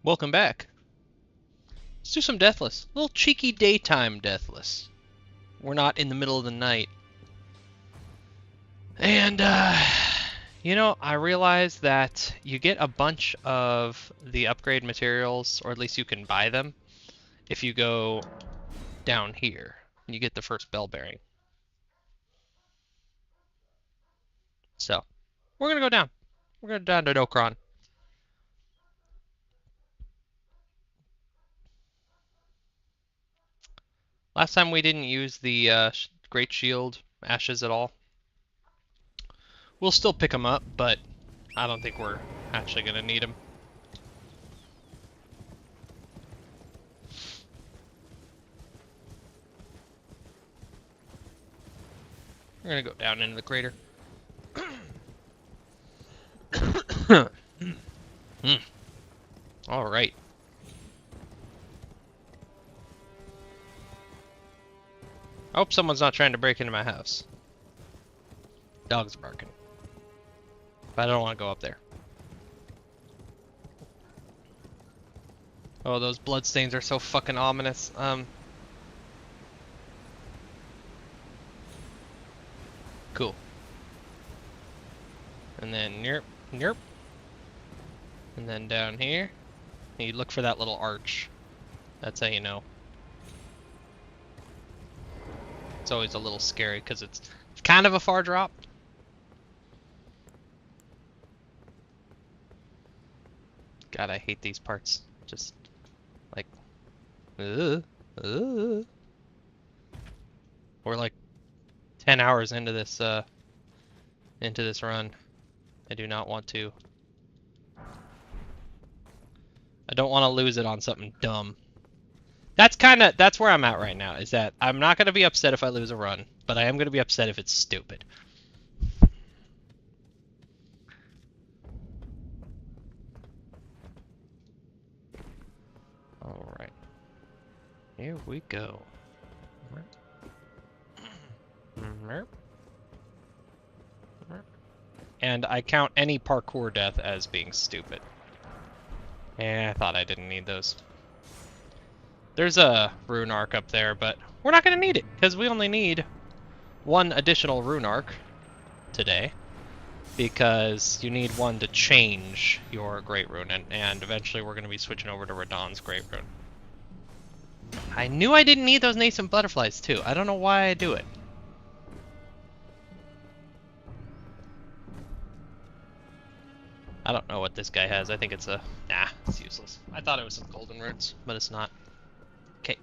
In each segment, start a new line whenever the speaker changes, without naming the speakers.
Welcome back. Let's do some Deathless. A little cheeky daytime Deathless. We're not in the middle of the night. And, I realized that you get a bunch of the upgrade materials, or at least you can buy them, if you go down here. And you get the first bell bearing. So, we're gonna go down. We're gonna go down to Dokron. Last time we didn't use the Great Shield ashes at all. We'll still pick them up, but I don't think we're actually going to need them. We're going to go down into the crater. All right. I hope someone's not trying to break into my house. Dogs barking. But I don't want to go up there. Oh, those bloodstains are so fucking ominous. Cool. And then nerp, nerp. And then down here, you look for that little arch. That's how you know. It's always a little scary because it's kind of a far drop. God, I hate these parts. Just like, we're like 10 hours into this run. I do not want to. I don't want to lose it on something dumb. That's where I'm at right now, is that I'm not going to be upset if I lose a run, but I am going to be upset if it's stupid. Alright. Here we go. And I count any parkour death as being stupid. Yeah, I thought I didn't need those. There's a rune arc up there, but we're not going to need it, because we only need one additional rune arc today, because you need one to change your Great Rune, and eventually we're going to be switching over to Radahn's Great Rune. I knew I didn't need those nascent butterflies, too. I don't know why I do it. I don't know what this guy has. I think it's a... Nah, it's useless. I thought it was some golden runes, but it's not. Okay,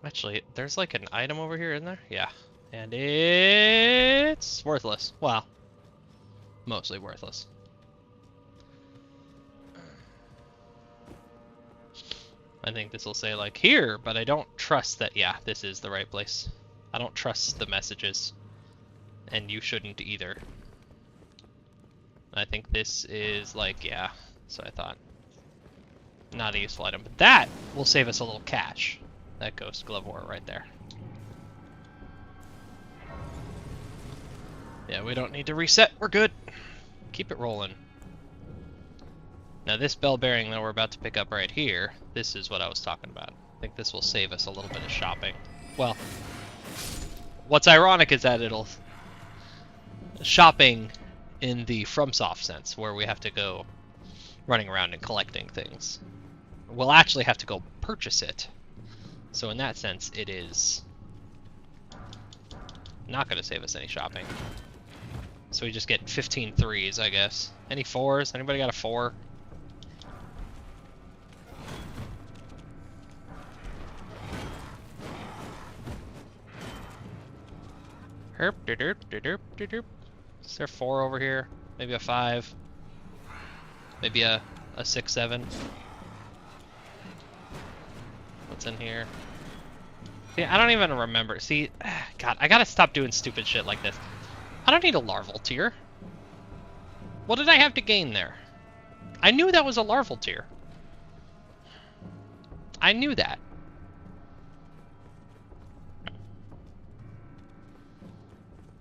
Actually, there's like an item over here, isn't there? Yeah. And it's worthless. Well, mostly worthless. I think this will say like here, but I don't trust that. Yeah, this is the right place. I don't trust the messages. And you shouldn't either. I think this is like, yeah, so I thought. Not a useful item, but that will save us a little cash. That ghost glove ore right there. Yeah, we don't need to reset. We're good. Keep it rolling. Now this bell bearing that we're about to pick up right here, this is what I was talking about. I think this will save us a little bit of shopping. Well, what's ironic is that it'll... shopping in the FromSoft sense, where we have to go running around and collecting things. We'll actually have to go purchase it. So in that sense, it is not going to save us any shopping. So we just get 15 threes, I guess. Any fours? Anybody got a 4? Herp, derp, derp, derp. Is there 4 over here? Maybe a 5. Maybe a 6, 7. What's in here? See, I don't even remember. See, God, I gotta stop doing stupid shit like this. I don't need a larval tier. What did I have to gain there? I knew that was a larval tier. I knew that.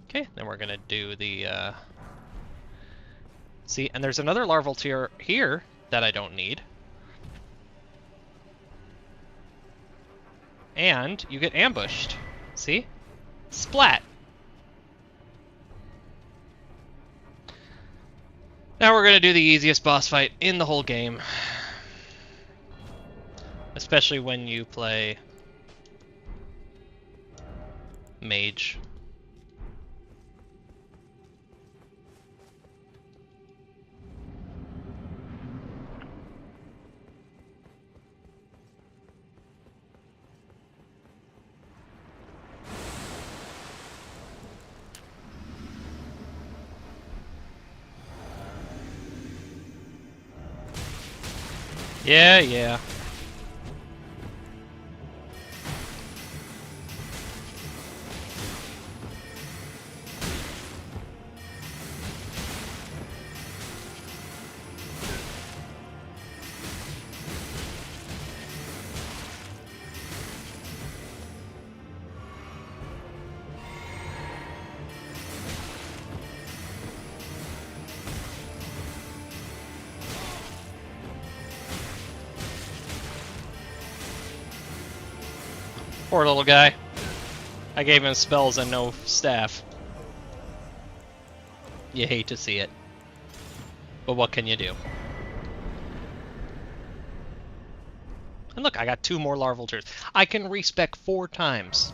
Okay, then we're gonna do the See, and there's another larval tier here that I don't need. And you get ambushed. See? Splat. Now we're gonna do the easiest boss fight in the whole game. Especially when you play mage. Yeah. Poor little guy. I gave him spells and no staff. You hate to see it. But what can you do? And look, I got 2 more larval tiers. I can respec 4 times.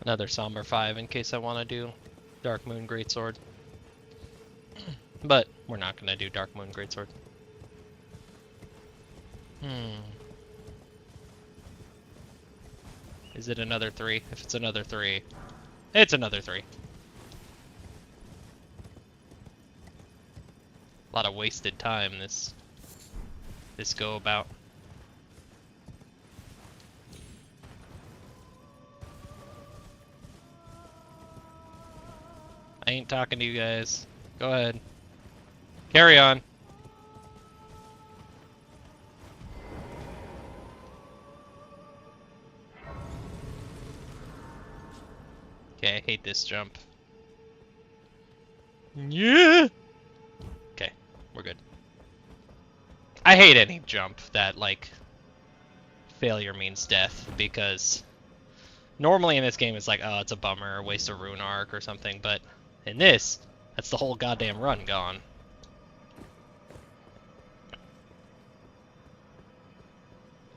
Another Somber 5 in case I want to do Dark Moon Greatsword. But we're not going to do Dark Moon Greatsword. Is it another 3? If it's another 3, it's another 3. A lot of wasted time this go about. I ain't talking to you guys. Go ahead. Carry on. Okay, I hate this jump. Yeah. Okay, we're good. I hate any jump that, like, failure means death, because normally in this game it's like, oh, it's a bummer, waste a rune arc or something, but in this, that's the whole goddamn run gone.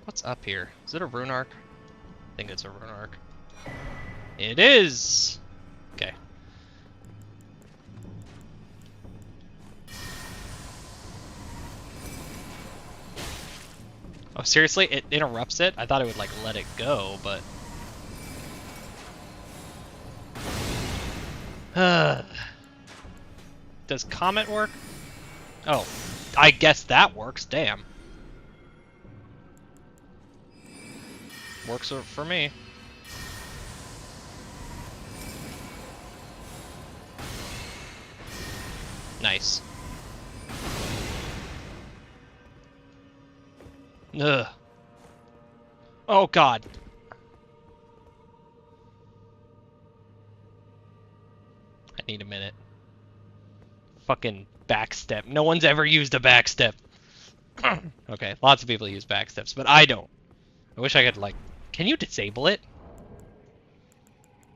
What's up here? Is it a rune arc? I think it's a rune arc. It is! Okay. Oh, seriously? It interrupts it? I thought it would, like, let it go, but... Does Comet work? Oh, I guess that works. Damn. Works for me. Nice. Ugh. Oh, God. I need a minute. Fucking backstep. No one's ever used a backstep. Okay, lots of people use backsteps, but I don't. I wish I could, like... Can you disable it?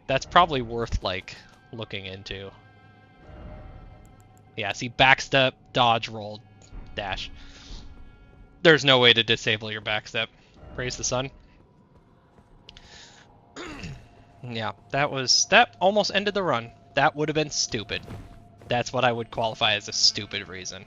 That's probably worth, like, looking into. Yeah, see, backstep, dodge, roll, dash. There's no way to disable your backstep. Praise the sun. Yeah, that almost ended the run. That would have been stupid. That's what I would qualify as a stupid reason.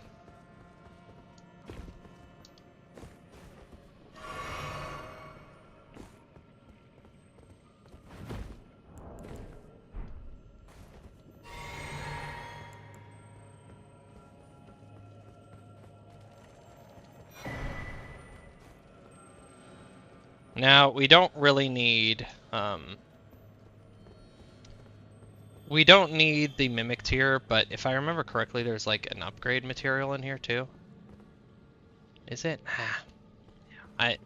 Now, we don't really need, we don't need the Mimic tier, but if I remember correctly, there's like an upgrade material in here too. Is it? I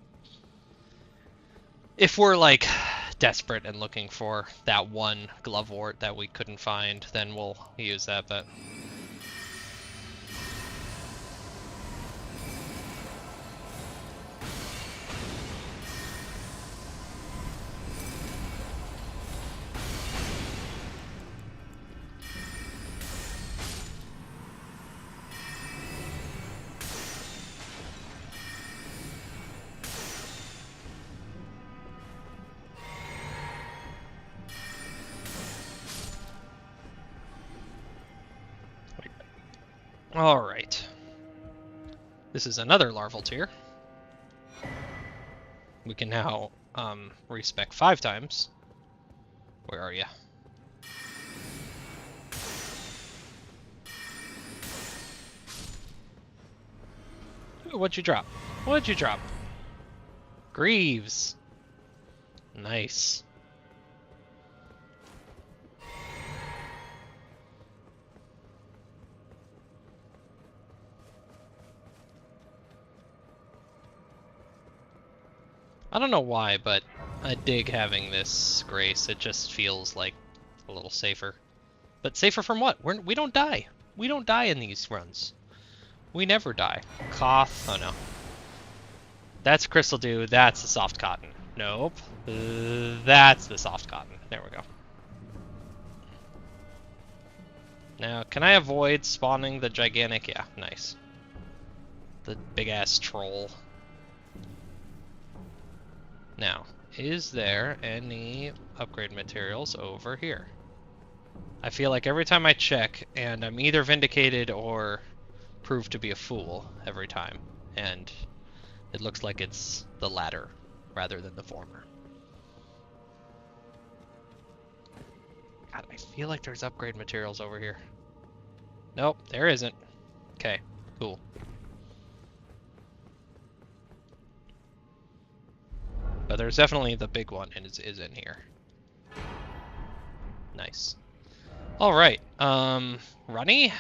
If we're like desperate and looking for that one glovewort that we couldn't find, then we'll use that, but all right. This is another larval tier. We can now respec 5 times. Where are you? Ooh, what'd you drop? What'd you drop? Greaves. Nice. I don't know why, but I dig having this grace. It just feels like a little safer. But safer from what? We don't die. We don't die in these runs. We never die. Cough. Oh no. That's Crystal Dew. That's the soft cotton. Nope. That's the soft cotton. There we go. Now, can I avoid spawning the gigantic? Yeah, nice. The big-ass troll. Now, is there any upgrade materials over here? I feel like every time I check, and I'm either vindicated or proved to be a fool every time, and it looks like it's the latter rather than the former. God, I feel like there's upgrade materials over here. Nope, there isn't. Okay, cool. But there's definitely the big one, and is in here. Nice. All right, Runny?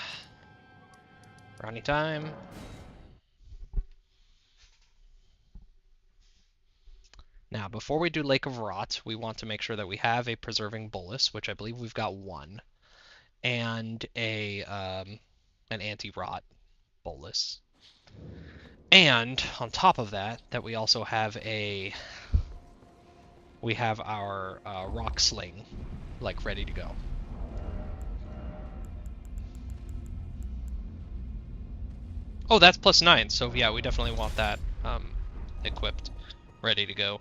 Runny time. Now, before we do Lake of Rot, we want to make sure that we have a Preserving Bolus, which I believe we've got one, and a an Anti-Rot Bolus. And on top of that, we also have our Rock Sling, like, ready to go. Oh, that's +9, so yeah, we definitely want that equipped, ready to go.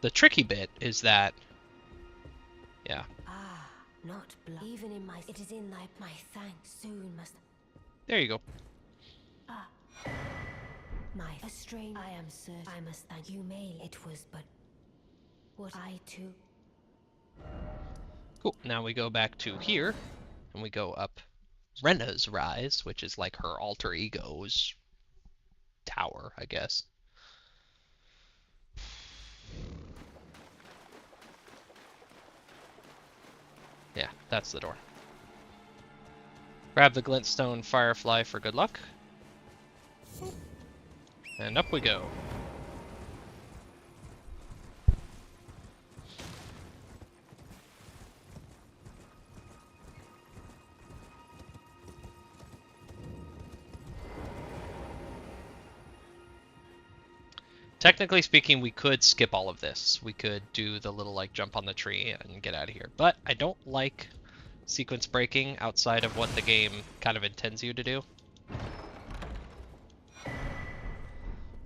The tricky bit is that, yeah.
Ah, not blood. Even in my, it is in my thanks. Soon must.
There you go.
Ah, my strange. I am certain. I must thank you. May it was, but what I too.
Cool. Now we go back to here, and we go up Rena's Rise, which is like her alter ego's tower, I guess. Yeah, that's the door. Grab the glintstone firefly for good luck. And up we go. Technically speaking, we could skip all of this. We could do the little, like, jump on the tree and get out of here. But I don't like sequence breaking outside of what the game kind of intends you to do.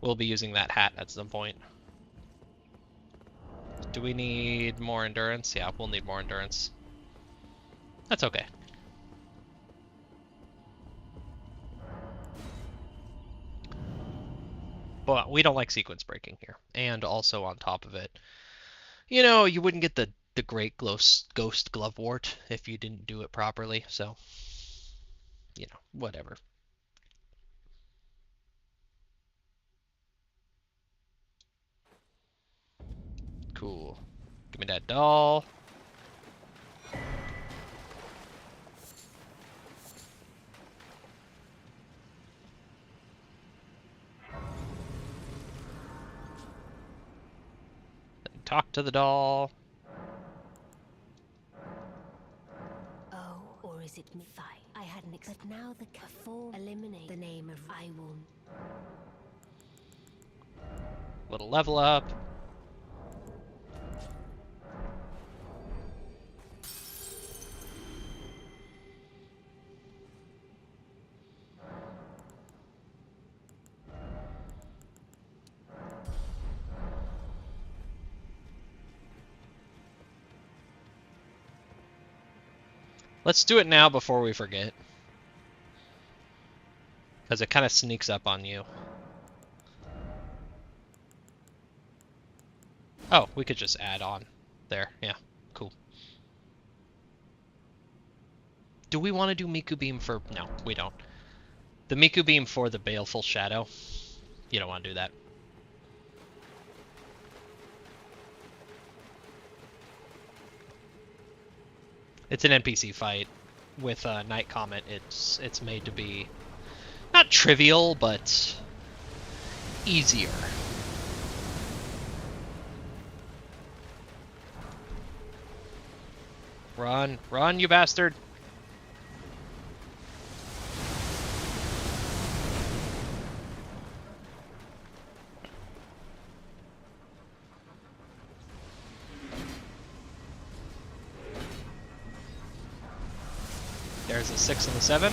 We'll be using that hat at some point. Do we need more endurance? Yeah, we'll need more endurance. That's okay. But we don't like sequence breaking here. And also on top of it, you know, you wouldn't get the great ghost glovewort if you didn't do it properly, so, you know, whatever. Cool. Give me that doll. Then talk to the doll.
Oh, or is it me? Fine. I hadn't but now the form eliminate the name of I will.
Little level up. Let's do it now before we forget. Because it kind of sneaks up on you. Oh, we could just add on there. Yeah, cool. Do we want to do Miku Beam for... No, we don't. The Miku Beam for the Baleful Shadow. You don't want to do that. It's an NPC fight. With Night Comet, it's made to be... not trivial, but... easier. Run. Run, you bastard! There's a 6 and a 7.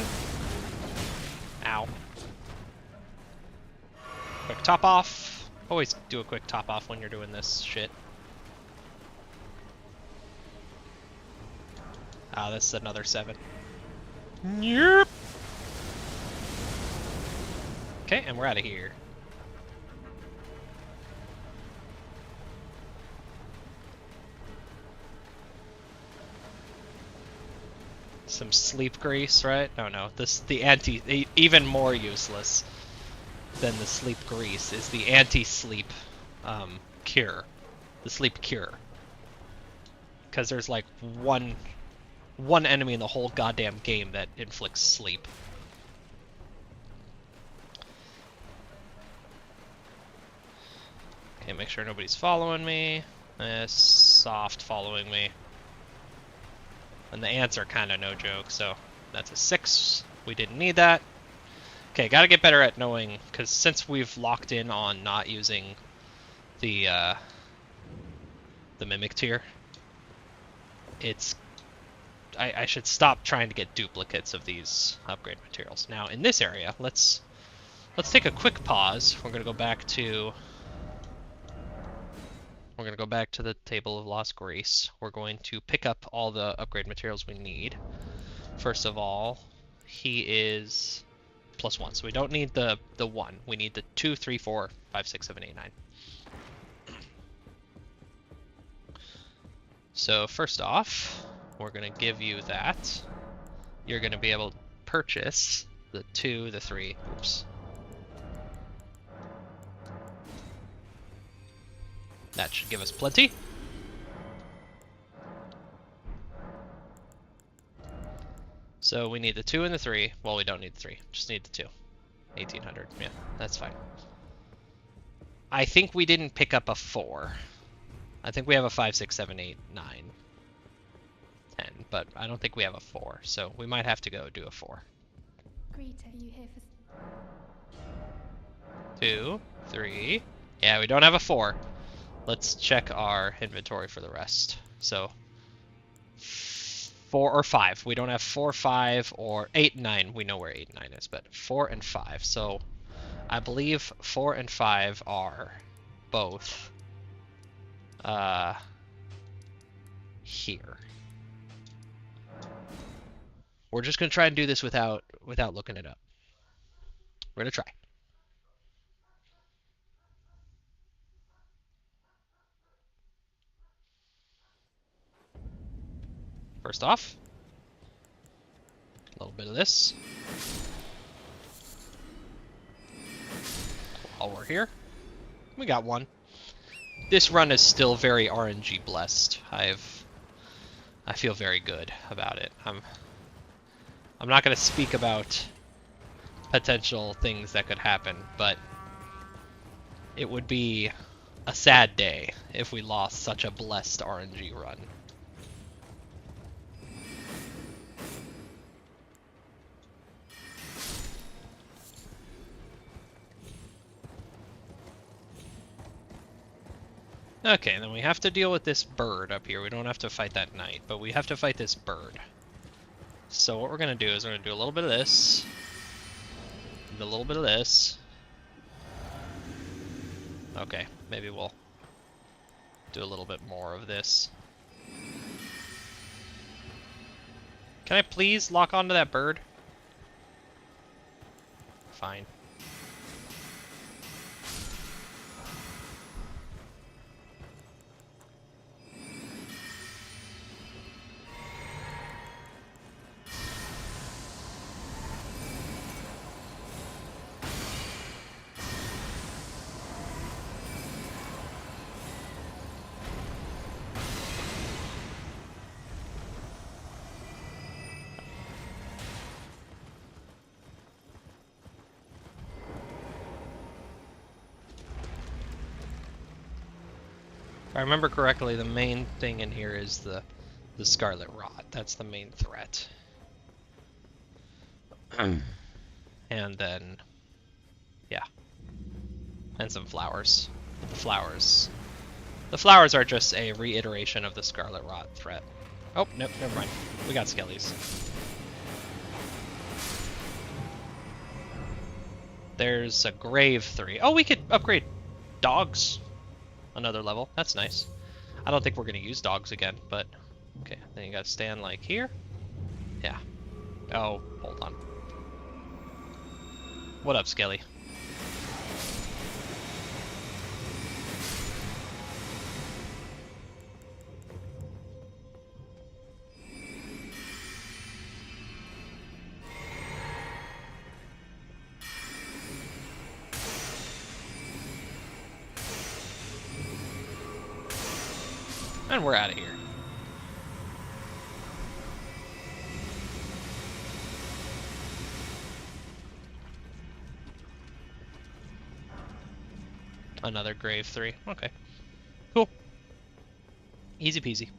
Ow. Quick top off. Always do a quick top off when you're doing this shit. Ah, this is another 7. Yep. Okay, and we're out of here. Some sleep grease, right? Oh no, even more useless than the sleep grease is the anti-sleep cure. The sleep cure. Because there's like one enemy in the whole goddamn game that inflicts sleep. Okay, make sure nobody's following me. Soft following me. And the ants are kind of no joke, so that's a 6. We didn't need that. Okay, gotta get better at knowing, because since we've locked in on not using the Mimic tier, I should stop trying to get duplicates of these upgrade materials. Now, in this area, let's take a quick pause. We're gonna go back to the Table of Lost Grace. We're going to pick up all the upgrade materials we need. First of all, he is +1, so we don't need the 1. We need the 2, 3, 4, 5, 6, 7, 8, 9. So first off, we're going to give you that. You're going to be able to purchase the 2, the 3, oops. That should give us plenty. So we need the 2 and the 3. Well, we don't need the 3. Just need the 2. 1800. Yeah, that's fine. I think we didn't pick up a 4. I think we have a 5, 6, 7, 8, 9, 10. But I don't think we have a 4. So we might have to go do a 4.
Great, are you here for...
2, 3. Yeah, we don't have a 4. Let's check our inventory for the rest. So 4 or 5. We don't have 4, 5, or 8, 9. We know where 8, 9 is, but 4 and 5. So I believe 4 and 5 are both here. We're just gonna try and do this without looking it up. We're gonna try. First off, a little bit of this. While we're here, we got one. this run is still very RNG blessed. I feel very good about it. I'm not going to speak about potential things that could happen, but it would be a sad day if we lost such a blessed RNG run. Okay, then we have to deal with this bird up here. We don't have to fight that knight, but we have to fight this bird. So what we're going to do is we're going to do a little bit of this, and a little bit of this. Okay, maybe we'll do a little bit more of this. Can I please lock onto that bird? Fine. If I remember correctly, the main thing in here is the Scarlet Rot. That's the main threat. And then, yeah. And some flowers. The flowers are just a reiteration of the Scarlet Rot threat. Oh, nope, never mind. We got skellies. There's a Grave 3. Oh, we could upgrade dogs another level. That's nice. I don't think we're going to use dogs again, but okay. Then you got to stand like here. Yeah. Oh, hold on. What up, Skelly? And we're out of here. Another Grave 3. Okay. Cool. Easy peasy.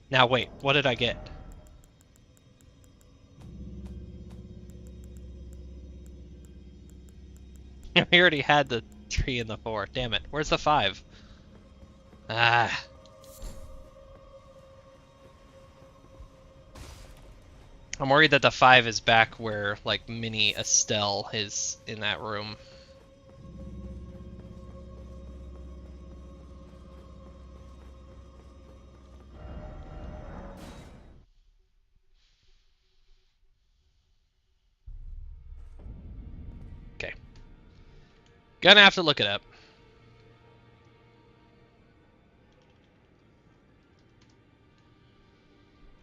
Now wait, what did I get? We already had the 3 and the 4. Damn it. Where's the 5? Ah. I'm worried that the 5 is back where, like, mini Estelle is in that room. Okay. Gonna have to look it up.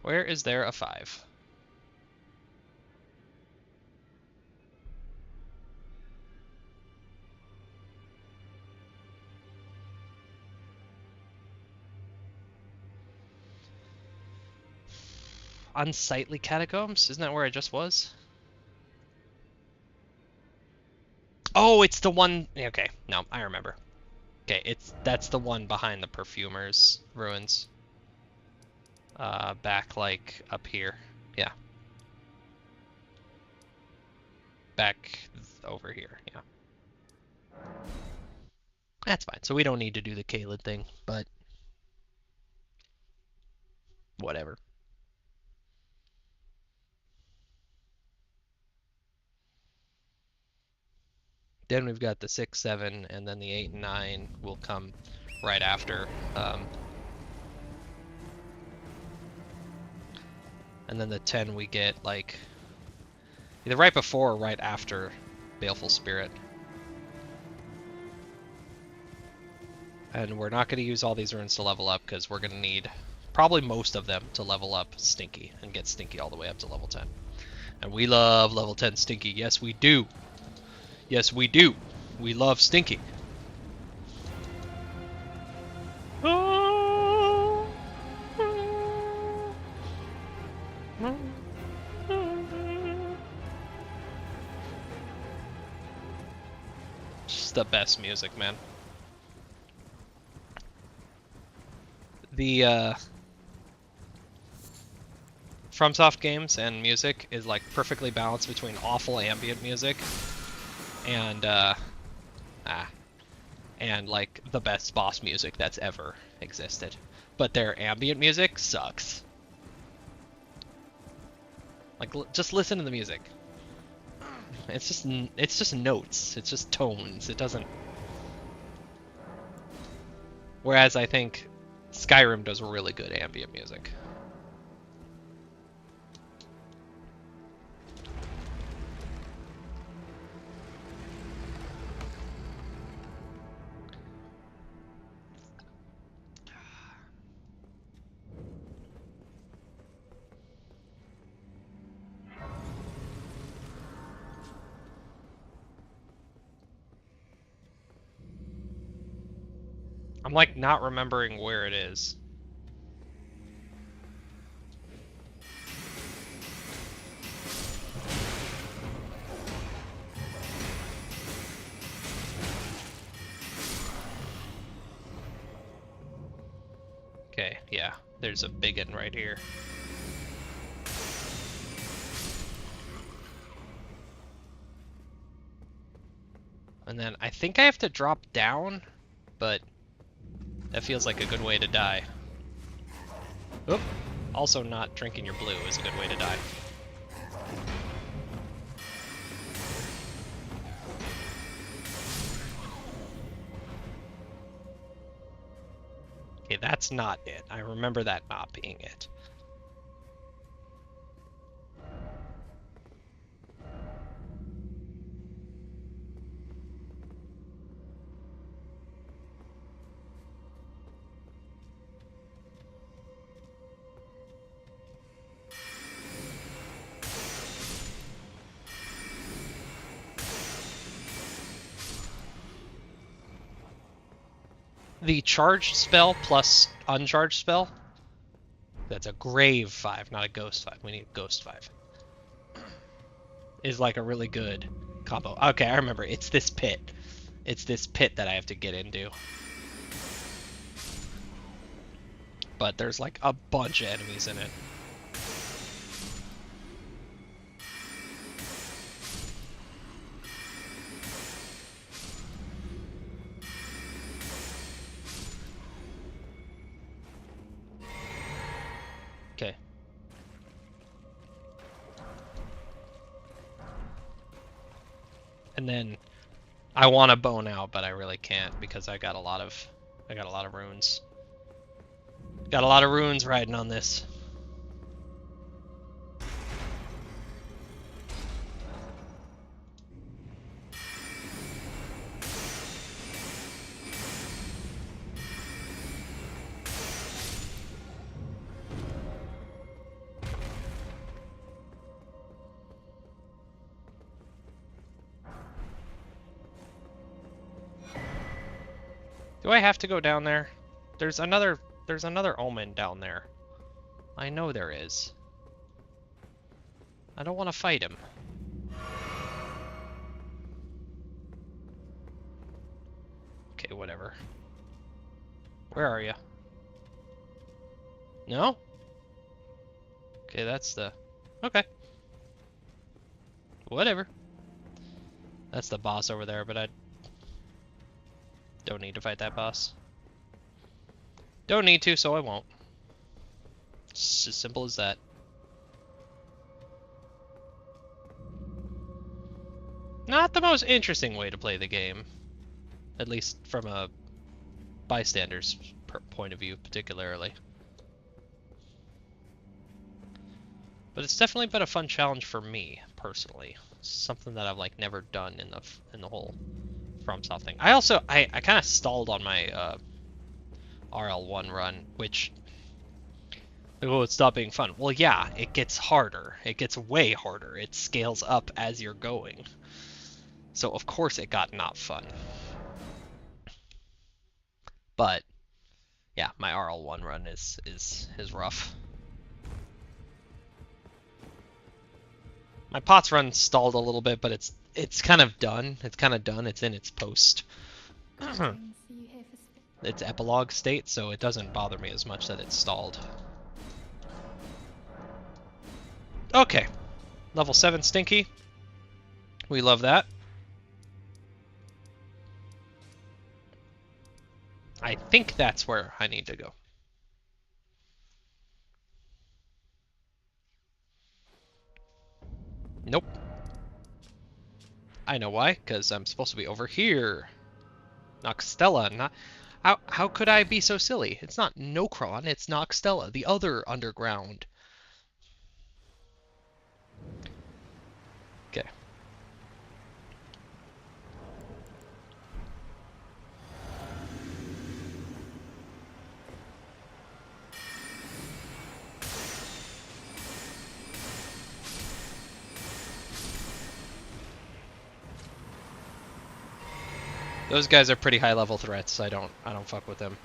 Where is there a 5? Unsightly catacombs? Isn't that where I just was? Oh, it's the one. Okay, no, I remember. Okay, that's the one behind the perfumer's ruins. Back like up here. Yeah. Back over here. Yeah. That's fine. So we don't need to do the Caelid thing, but whatever. Then we've got the 6, 7, and then the 8 and 9 will come right after. And then the 10 we get like either right before or right after Baleful Spirit. And we're not going to use all these runes to level up because we're going to need probably most of them to level up Stinky and get Stinky all the way up to level 10. And we love level 10 Stinky. Yes, we do. Yes, we do. We love Stinky. Just the best music, man. The FromSoft games and music is like perfectly balanced between awful ambient music and and like the best boss music that's ever existed. But their ambient music sucks. Like just listen to the music. It's just notes. It's just tones. It doesn't. Whereas I think Skyrim does really good ambient music. I'm like not remembering where it is. Okay, yeah, there's a big one right here. And then I think I have to drop down, but that feels like a good way to die. Oop. Also, not drinking your blue is a good way to die. Okay, that's not it. I remember that not being it. The charged spell plus uncharged spell. That's a grave 5, not a ghost 5. We need a ghost 5. Is like a really good combo. Okay, I remember. It's this pit. It's this pit that I have to get into. But there's like a bunch of enemies in it. Okay. And then I want to bone out, but I really can't because I got a lot of runes. Got a lot of runes riding on this. Do I have to go down there? There's another omen down there. I know there is. I don't want to fight him. Okay, whatever. Where are you? No? Okay, that's the... Okay. Whatever. That's the boss over there, but I don't need to fight that boss. Don't need to, so I won't. It's as simple as that. Not the most interesting way to play the game. At least from a bystander's point of view, particularly. But it's definitely been a fun challenge for me, personally. Something that I've like never done in the whole FromSoft thing. I also I kind of stalled on my RL1 run, which oh, it stopped being fun. Well, yeah, it gets harder. It gets way harder. It scales up as you're going. So of course it got not fun. But yeah, my RL1 run is rough. My pots run stalled a little bit, but it's kind of done. It's kind of done. It's in its post.
Greetings. Are you here for
Its epilogue state, so it doesn't bother me as much that it's stalled. Okay. Level 7 Stinky. We love that. I think that's where I need to go. Nope. I know why, because I'm supposed to be over here. Noxtella, not... How could I be so silly? It's not Nokron, it's Noxtella, the other underground. Okay. Those guys are pretty high level threats. I don't fuck with them.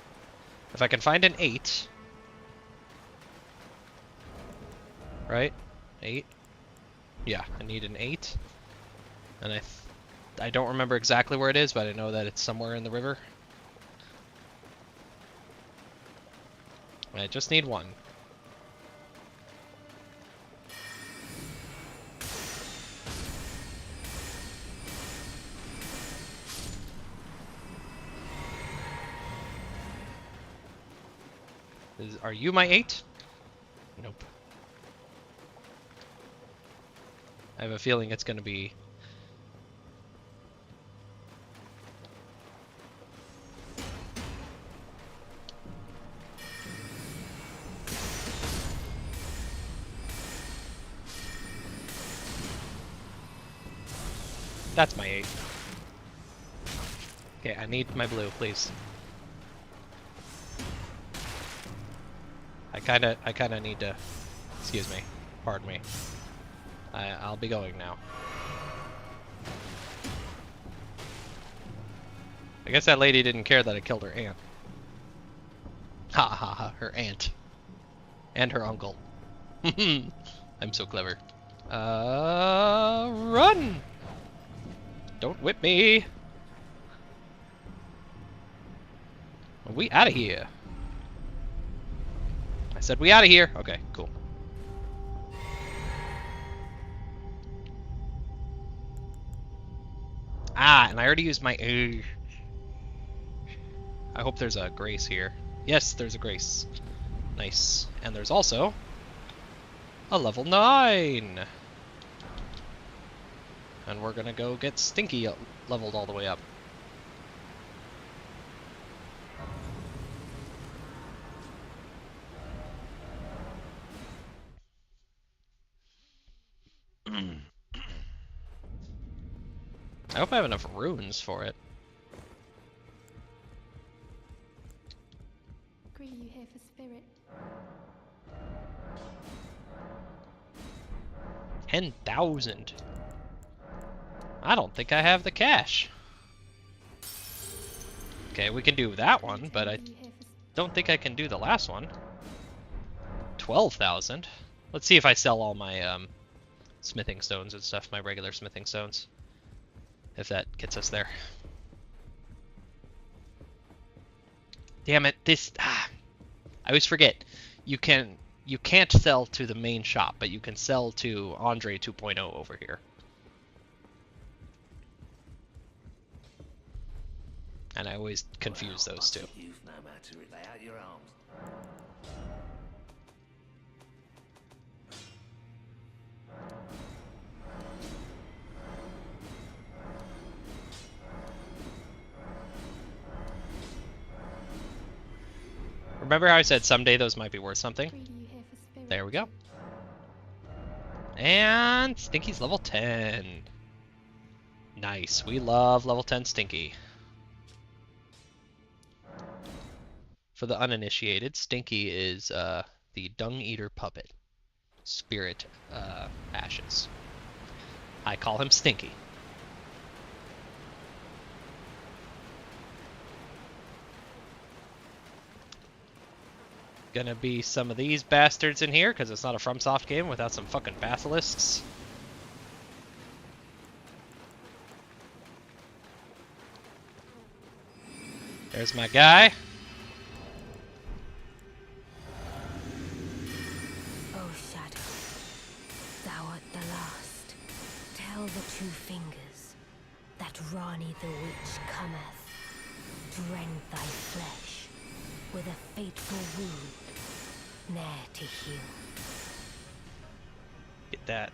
If I can find an 8. Right? 8? Yeah, I need an 8. And I don't remember exactly where it is, but I know that it's somewhere in the river. I just need 1. Are you my 8? Nope. I have a feeling it's going to be... That's my 8. Okay, I need my blue, please. I kinda need to... Excuse me. Pardon me. I'll be going now. I guess that lady didn't care that I killed her aunt. Ha ha ha, her aunt. And her uncle. I'm so clever. Run! Don't whip me! Are we out of here? I said we out of here. Okay, cool. Ah, and I already used my... I hope there's a grace here. Yes, there's a grace. Nice. And there's also a level 9. And we're gonna go get Stinky leveled all the way up. I hope I have enough runes for it.
Gree, you here for spirit?
10,000. I don't think I have the cash. Okay, we can do that one, but I don't think I can do the last one. 12,000. Let's see if I sell all my smithing stones and stuff, my regular smithing stones. If that gets us there. Damn it, this... I always forget. You can't sell to the main shop, but you can sell to Andre 2.0 over here. And I always confuse those two. Remember how I said someday those might be worth something? There we go. And Stinky's level 10. Nice. We love level 10 Stinky. For the uninitiated, Stinky is the Dung Eater puppet. Spirit Ashes. I call him Stinky. Gonna be some of these bastards in here, because it's not a FromSoft game without some fucking basilisks. There's my guy.
O shadow, thou art the last. Tell the two fingers that Rani the witch cometh to rend thy flesh with a fateful wound, ne'er to heal.
Get that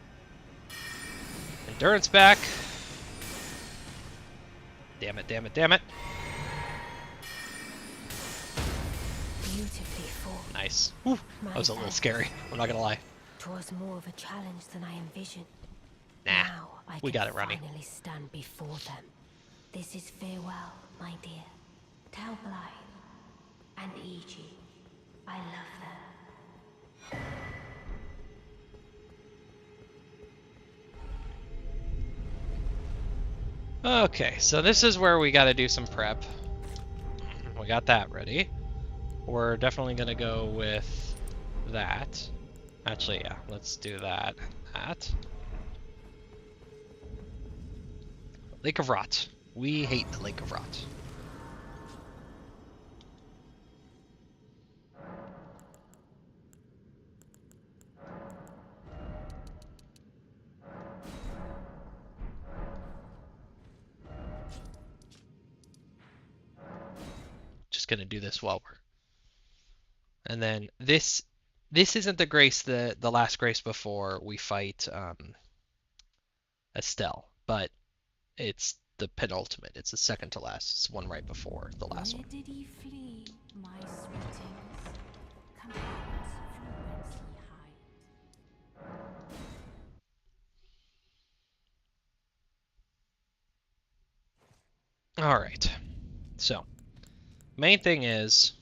endurance back. Damn it, damn it, damn it.
Beautifully formed.
Nice. Whew. That was a little scary. I'm not gonna lie.
'Twas more of a challenge than I envisioned.
Nah,
Now I
we
can
got it, Ronnie.
finally stand before them. This is farewell, my dear. Tell Blythe and Iji I love them.
Okay, so this is where we gotta do some prep. We got that ready. We're definitely gonna go with that. Actually, yeah, let's do that. That. Lake of Rot. We hate the Lake of Rot. Just gonna do this while we're... And then this isn't the grace, the last grace before we fight Estelle, but it's the penultimate. It's the second to last. It's one right before the last one.
Where did ye flee, my sweetings? Come out from whence ye hide.
All right. So, main thing is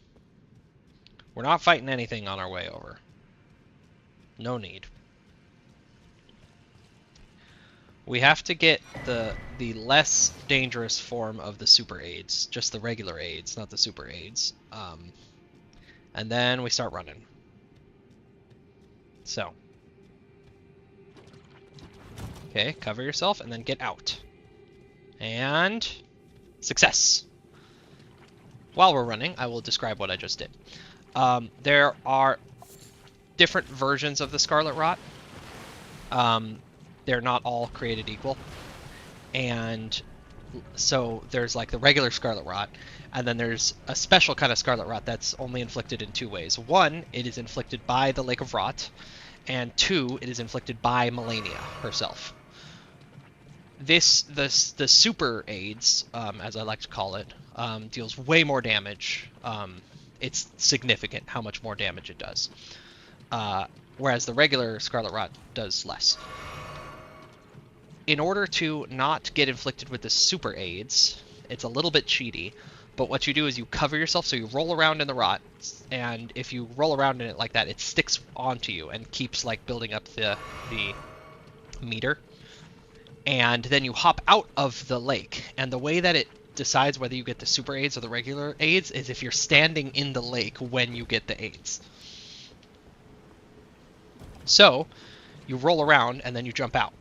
we're not fighting anything on our way over. No need. We have to get the less dangerous form of the super aids, just the regular aids, not the super aids. And then we start running. So. Okay, cover yourself and then get out. And success. While we're running, I will describe what I just did. There are different versions of the Scarlet Rot. They're not all created equal. And so there's like the regular Scarlet Rot, and then there's a special kind of Scarlet Rot that's only inflicted in two ways. One, it is inflicted by the Lake of Rot, and two, it is inflicted by Melania herself. The super aids, as I like to call it, deals way more damage. It's significant how much more damage it does. Whereas the regular Scarlet Rot does less. In order to not get inflicted with the super aids, it's a little bit cheaty, but what you do is you cover yourself, so you roll around in the rot, and if you roll around in it like that, it sticks onto you and keeps like building up the meter. And then you hop out of the lake, and the way that it decides whether you get the super aids or the regular aids is if you're standing in the lake when you get the aids. So you roll around and then you jump out.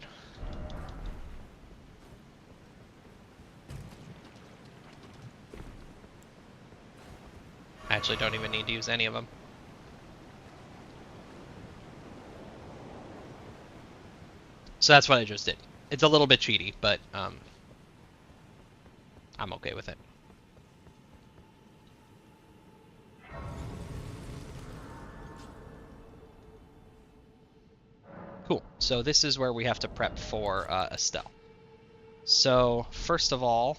I actually don't even need to use any of them. So that's what I just did. It's a little bit cheaty, but I'm okay with it. Cool. So this is where we have to prep for Estelle. So first of all,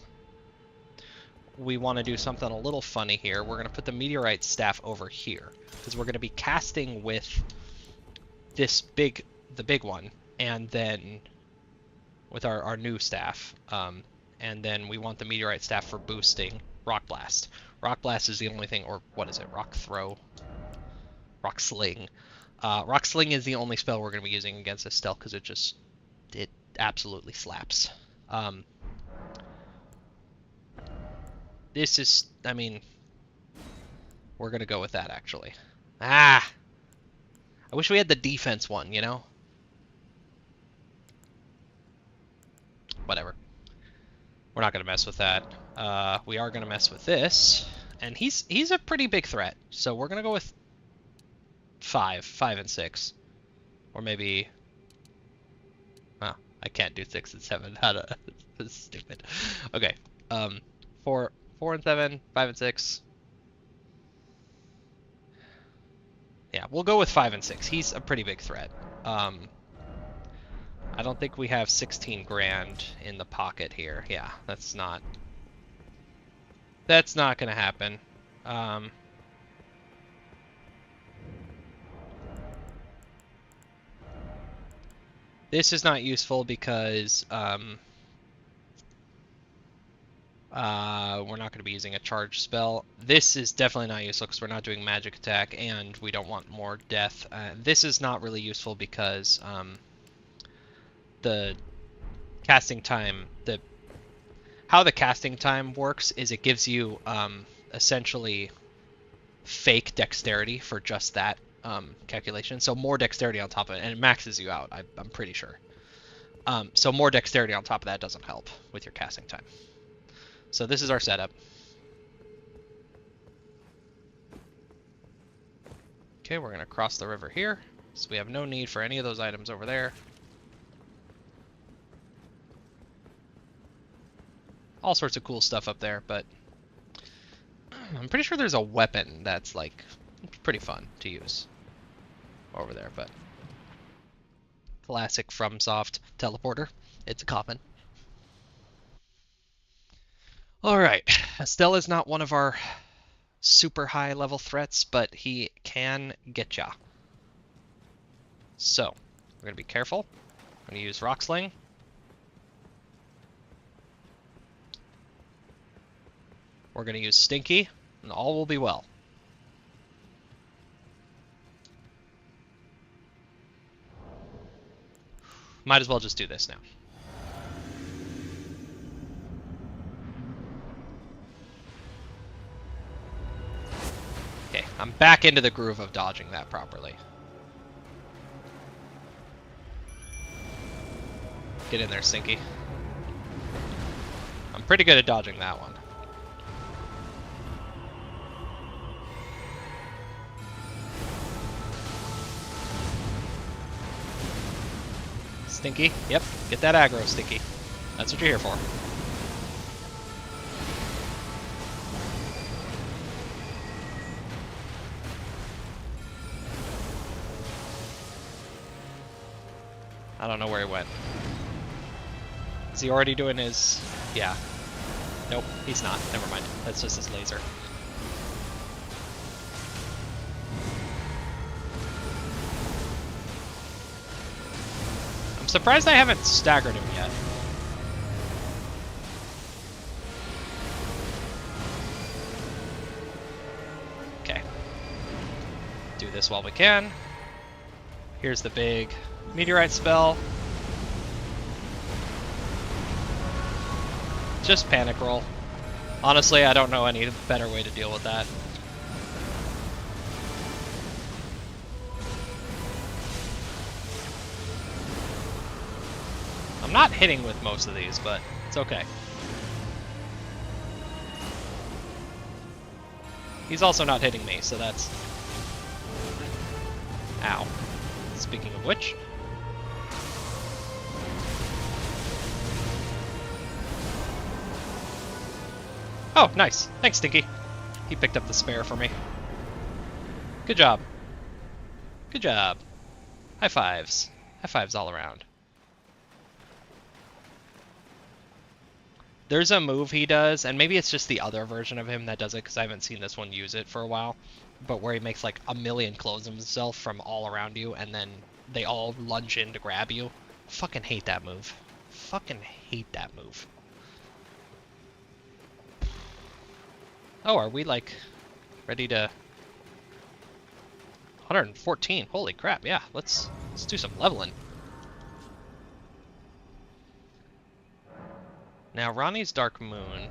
we want to do something a little funny here. We're going to put the meteorite staff over here because we're going to be casting with the big one, and then with our new staff. And then we want the meteorite staff for boosting Rock Blast. Rock Blast is the only thing, or what is it? Rock Throw? Rock Sling. Rock Sling is the only spell we're going to be using against Estelle because it absolutely slaps. This is, I mean, we're going to go with that, actually. I wish we had the defense one, you know? Whatever. We're not going to mess with that. We are gonna mess with this, and he's a pretty big threat. So we're gonna go with 5 and 6, or maybe. Oh, I can't do 6 and 7. How to? This is stupid. Okay. 4 and 7, 5 and 6. Yeah, we'll go with 5 and 6. He's a pretty big threat. I don't think we have 16 grand in the pocket here. Yeah, that's not gonna happen. This is not useful because we're not going to be using a charge spell. This is definitely not useful because we're not doing magic attack, and we don't want more death. This is not really useful because the casting time, how the casting time works is it gives you essentially fake dexterity for just that calculation. So more dexterity on top of it, and it maxes you out, I'm pretty sure. So more dexterity on top of that doesn't help with your casting time. So this is our setup. Okay, we're going to cross the river here. So we have no need for any of those items over there. All sorts of cool stuff up there, but I'm pretty sure there's a weapon that's like pretty fun to use over there, but classic FromSoft teleporter. It's a coffin. Alright, Estelle is not one of our super high level threats, but he can get ya. So, we're going to be careful. I'm going to use Rock Sling. We're going to use Stinky, and all will be well. Might as well just do this now. Okay, I'm back into the groove of dodging that properly. Get in there, Stinky. I'm pretty good at dodging that one. Stinky, yep, get that aggro, Stinky. That's what you're here for. I don't know where he went. Is he already doing his... Yeah. Nope, he's not. Never mind. That's just his laser. I'm surprised I haven't staggered him yet. Okay. Do this while we can. Here's the big meteorite spell. Just panic roll. Honestly, I don't know any better way to deal with that. I'm not hitting with most of these, but it's okay. He's also not hitting me, so that's... Ow. Speaking of which... Oh, nice. Thanks, Stinky. He picked up the spare for me. Good job. Good job. High fives. High fives all around. There's a move he does, and maybe it's just the other version of him that does it, because I haven't seen this one use it for a while, but where he makes like a million clones of himself from all around you, and then they all lunge in to grab you. Fucking hate that move. Fucking hate that move. Oh, are we, like, ready to... 114. Holy crap, yeah. Let's do some leveling. Now, Ronnie's Dark Moon...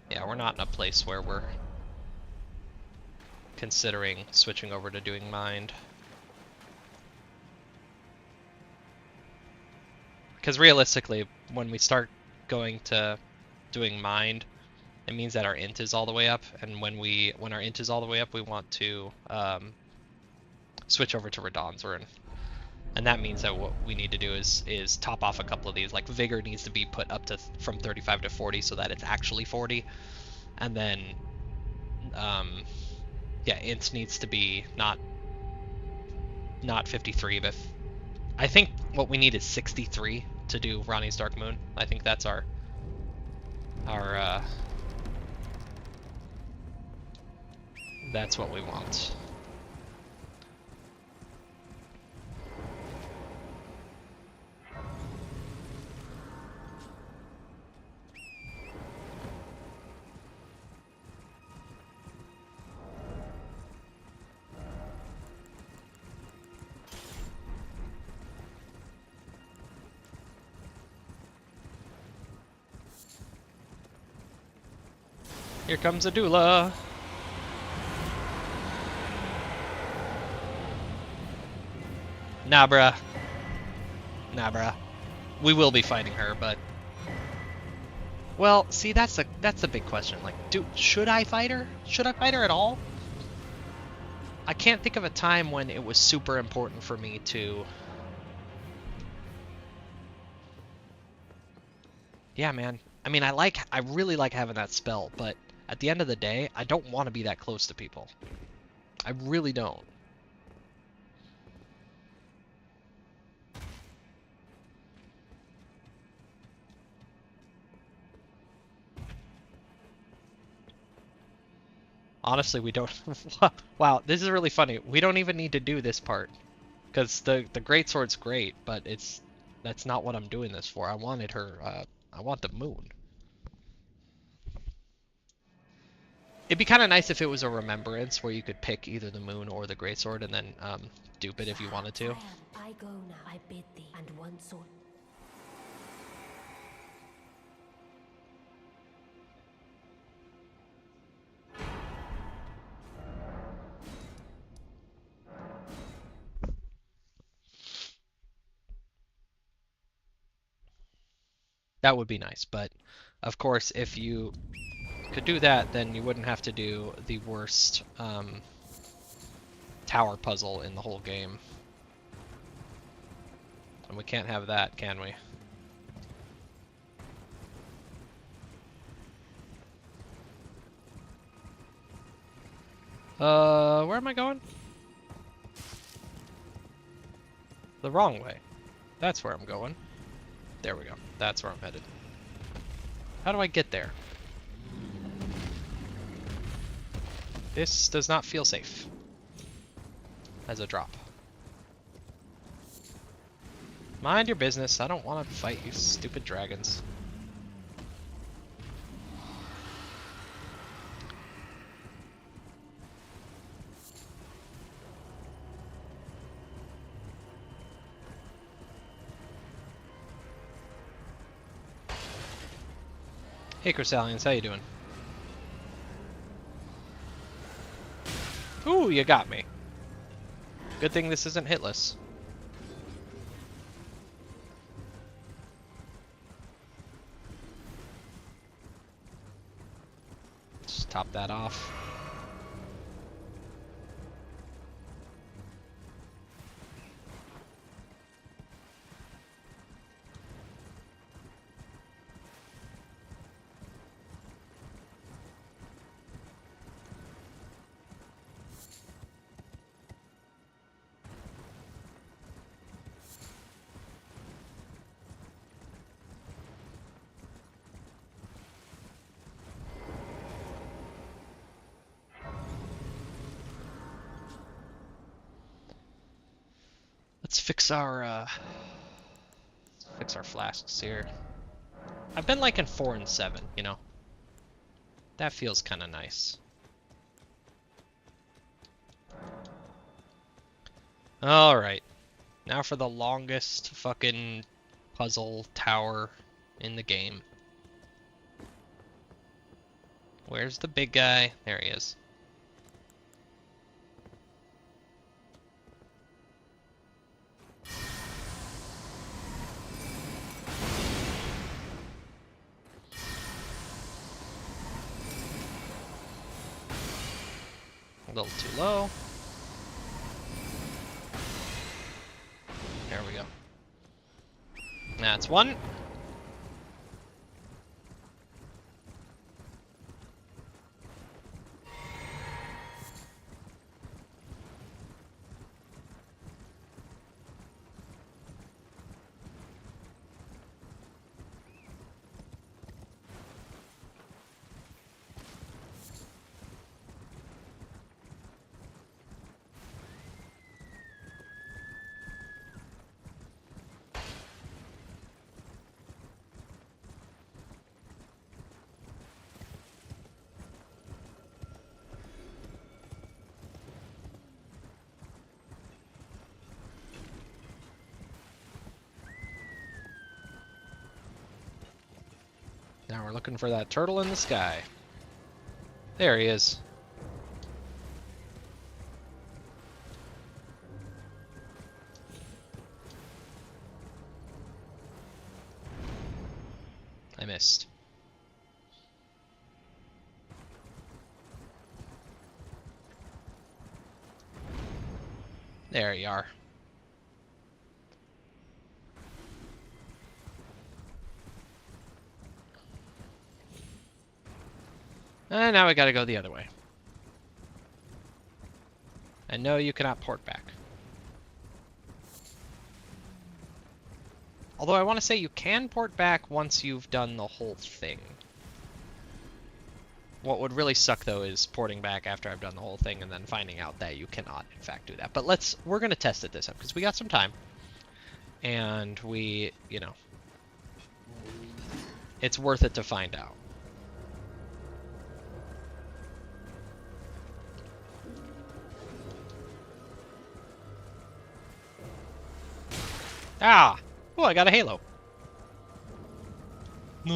Yeah, we're not in a place where we're considering switching over to doing Mind. Because realistically, when we start going to doing mind, it means that our int is all the way up, and when our int is all the way up, we want to switch over to Radahn's rune. And that means that what we need to do is top off a couple of these. Like Vigor needs to be put up to from 35 to 40 so that it's actually 40. And then, yeah, int needs to be not 53, but I think what we need is 63 to do Ronnie's Dark Moon. I think that's our that's what we want. Here comes a doula. Nah, bruh. Nah, bruh. We will be fighting her, but... Well, see, that's a big question. Like, should I fight her? Should I fight her at all? I can't think of a time when it was super important for me to... Yeah, man. I mean, I really like having that spell, but at the end of the day, I don't want to be that close to people. I really don't. Honestly, we don't... Wow, this is really funny. We don't even need to do this part. Because the greatsword's great, but that's not what I'm doing this for. I wanted her... I want the moon. It'd be kind of nice if it was a remembrance where you could pick either the moon or the greatsword and then dupe it if you wanted to.
I go now, I bid thee, and one sword.
That would be nice, but of course, if you could do that, then you wouldn't have to do the worst tower puzzle in the whole game. And we can't have that, can we? Where am I going? The wrong way. That's where I'm going. There we go. That's where I'm headed. How do I get there? This does not feel safe. As a drop. Mind your business. I don't want to fight you stupid dragons. Hey Chrysalians, how you doing? Ooh, you got me. Good thing this isn't hitless. Just top that off. Let's fix our flasks here. I've been liking 4 and 7, you know. That feels kind of nice. All right. Now for the longest fucking puzzle tower in the game. Where's the big guy? There he is. A little too low. There we go. That's one. Now we're looking for that turtle in the sky. There he is. I missed. There you are. And now we gotta go the other way. And no, you cannot port back. Although I want to say you can port back once you've done the whole thing. What would really suck, though, is porting back after I've done the whole thing and then finding out that you cannot, in fact, do that. But we're going to test it this time, because we got some time. And we, you know, it's worth it to find out. Ah! Oh, I got a halo. No.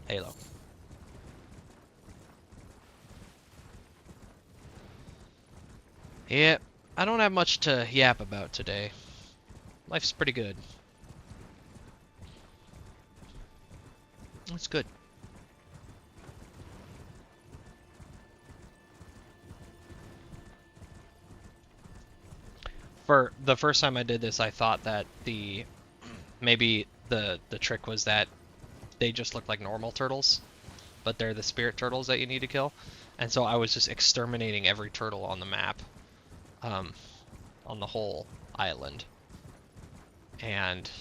Halo. Yeah, I don't have much to yap about today. Life's pretty good. That's good. For the first time I did this, I thought that maybe the trick was that they just look like normal turtles, but they're the spirit turtles that you need to kill. And so I was just exterminating every turtle on the map, on the whole island. But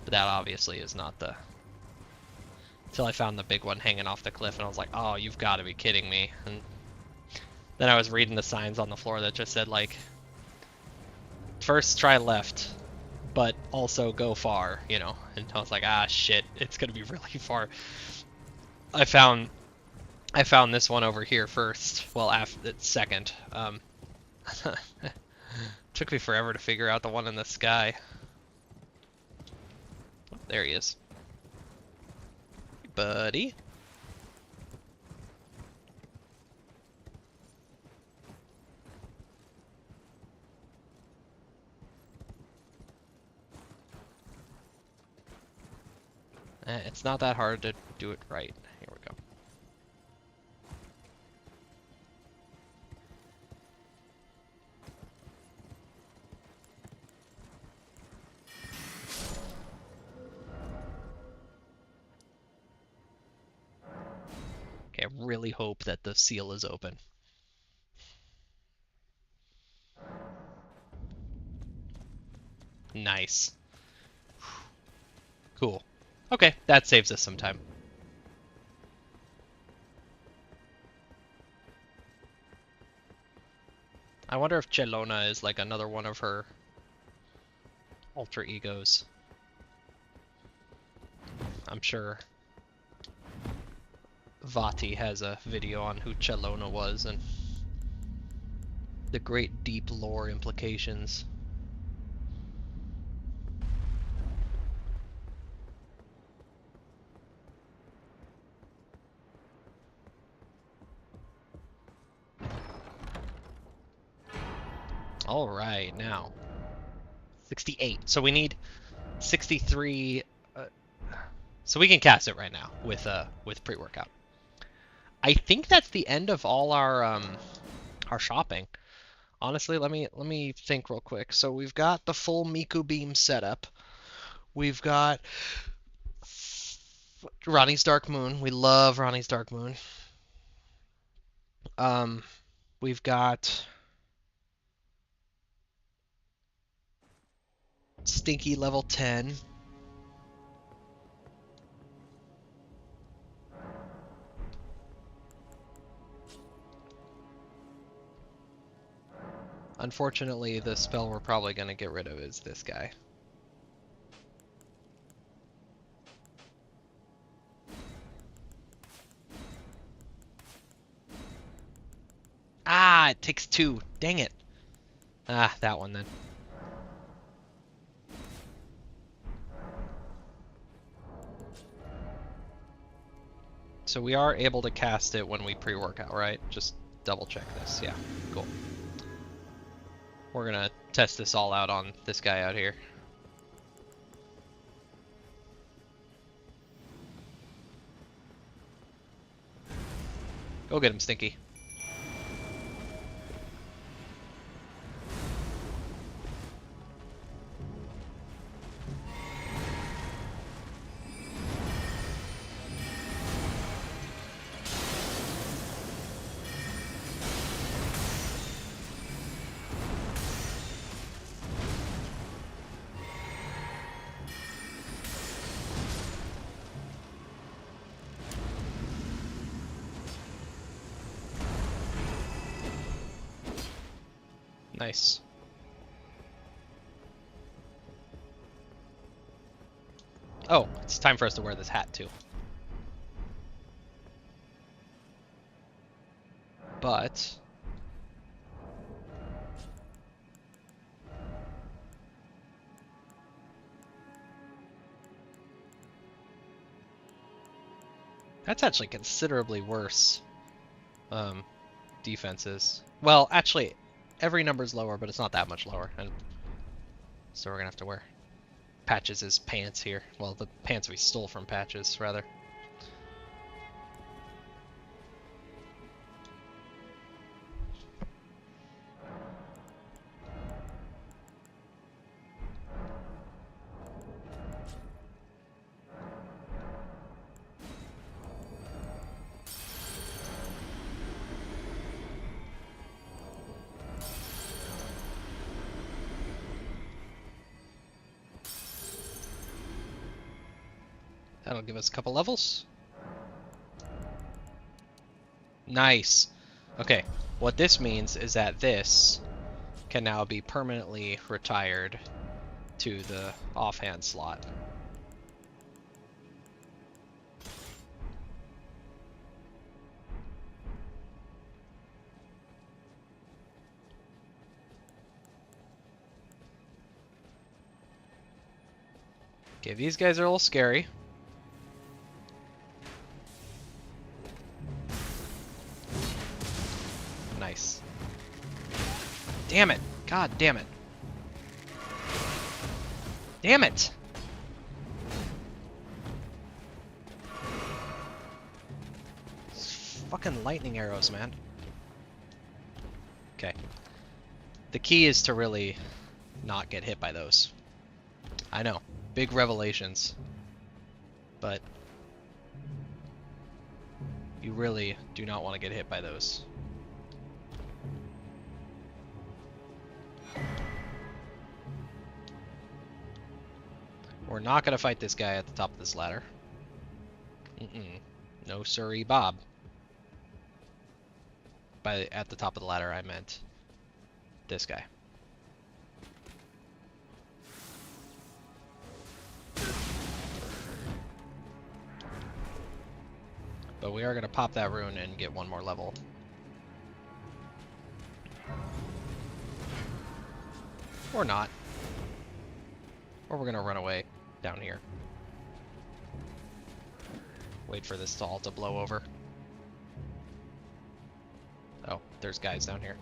that obviously is not the... Until I found the big one hanging off the cliff, and I was like, oh, you've got to be kidding me. And then I was reading the signs on the floor that just said, like, first try left, but also go far, you know. And I was like, ah, shit, it's gonna be really far. I found this one over here first. Well, second. Took me forever to figure out the one in the sky. Oh, there he is. Hey, buddy. It's not that hard to do it right. Here we go. Okay, I really hope that the seal is open. Nice. Cool. Okay, that saves us some time. I wonder if Chelona is like another one of her alter egos. I'm sure Vati has a video on who Chelona was and the great deep lore implications. All right, now 68. So we need 63. So we can cast it right now with pre-workout. I think that's the end of all our shopping. Honestly, let me think real quick. So we've got the full Miku beam setup. We've got Ronnie's Dark Moon. We love Ronnie's Dark Moon. Um, we've got Stinky level 10. Unfortunately, the spell we're probably going to get rid of is this guy. Ah, it takes 2. Dang it. Ah, that one then. So we are able to cast it when we pre-workout, right? Just double check this. Yeah, cool. We're gonna test this all out on this guy out here. Go get him, Stinky. Nice. Oh, it's time for us to wear this hat too. But that's actually considerably worse defenses. Well, actually, every number's lower, but it's not that much lower. And so we're gonna have to wear Patches' pants here. Well, the pants we stole from Patches, rather. That'll give us a couple levels. Nice. Okay, what this means is that this can now be permanently retired to the offhand slot. Okay, these guys are a little scary. Nice. Damn it! God damn it! Damn it! Fucking lightning arrows, man. Okay. The key is to really not get hit by those. I know. Big revelations. But you really do not want to get hit by those. We're not going to fight this guy at the top of this ladder. No siree, Bob. By at the top of the ladder, I meant this guy. But we are going to pop that rune and get one more level. Or not. Or we're going to run away down here. Wait for this all to blow over. Oh, there's guys down here.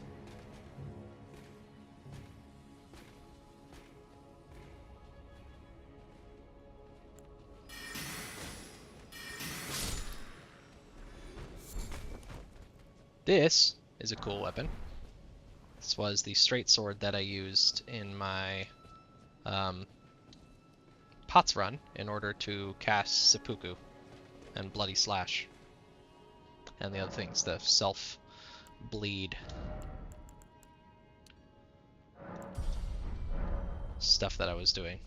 This is a cool weapon. This was the straight sword that I used in my Pots run in order to cast Seppuku and Bloody Slash. And the other things, the self-bleed stuff that I was doing.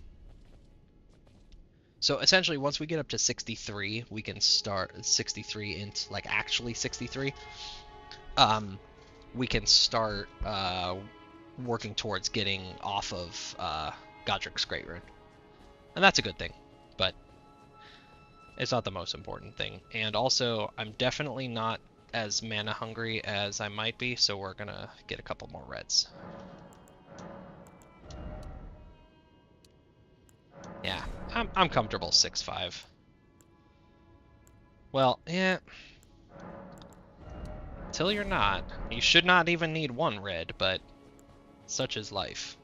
So essentially, once we get up to 63, we can start 63 int, like actually 63. We can start working towards getting off of Godric's Great Rune, and that's a good thing. But it's not the most important thing. And also, I'm definitely not as mana hungry as I might be, so we're gonna get a couple more reds. Yeah, I'm comfortable 6-5. Well, yeah. Till you're not. You should not even need one red, but such is life.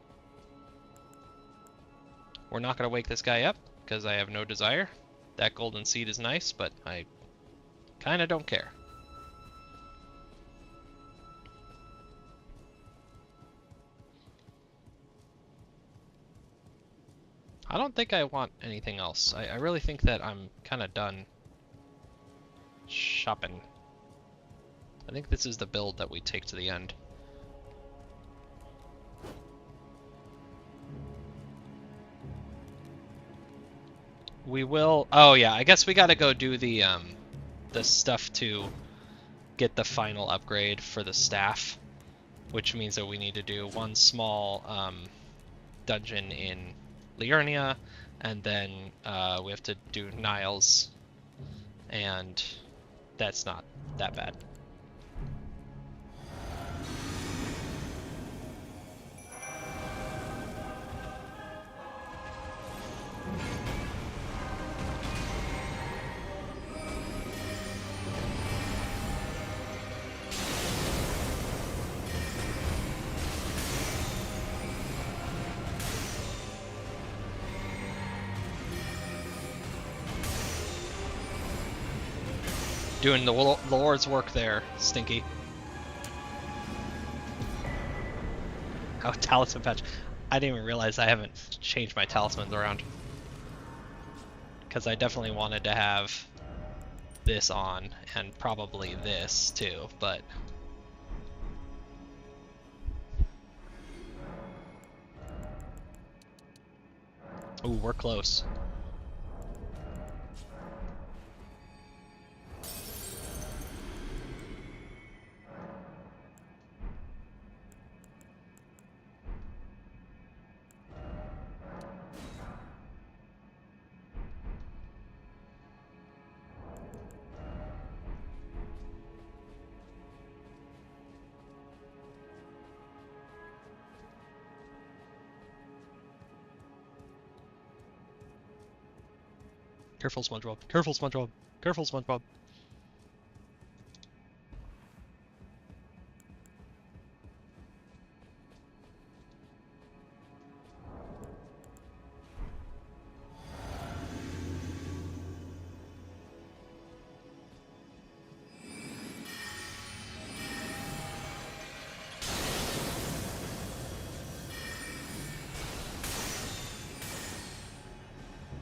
We're not gonna wake this guy up, because I have no desire. That golden seed is nice, but I kinda don't care. I don't think I want anything else. I really think that I'm kind of done shopping. I think this is the build that we take to the end. We will... Oh yeah, I guess we gotta go do the stuff to get the final upgrade for the staff, which means that we need to do one small dungeon in Liurnia, and then we have to do Niles, and that's not that bad. Doing the Lord's work there, Stinky. Oh, talisman patch. I didn't even realize I haven't changed my talismans around. Because I definitely wanted to have this on, and probably this too, but... Ooh, we're close. Careful, SpongeBob. Careful, SpongeBob. Careful, SpongeBob.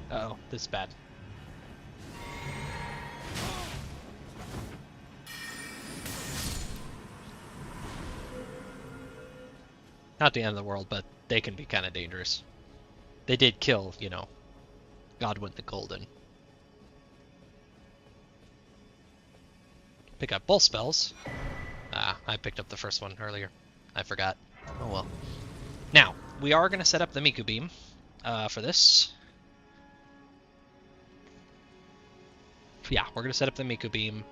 Uh-oh, this is bad. Not the end of the world, but they can be kind of dangerous. They did kill, you know, Godwin the Golden. Pick up both spells. Ah, I picked up the first one earlier. I forgot. Oh well. Now, we are going to set up the Miku Beam for this. Yeah, we're going to set up the Miku Beam.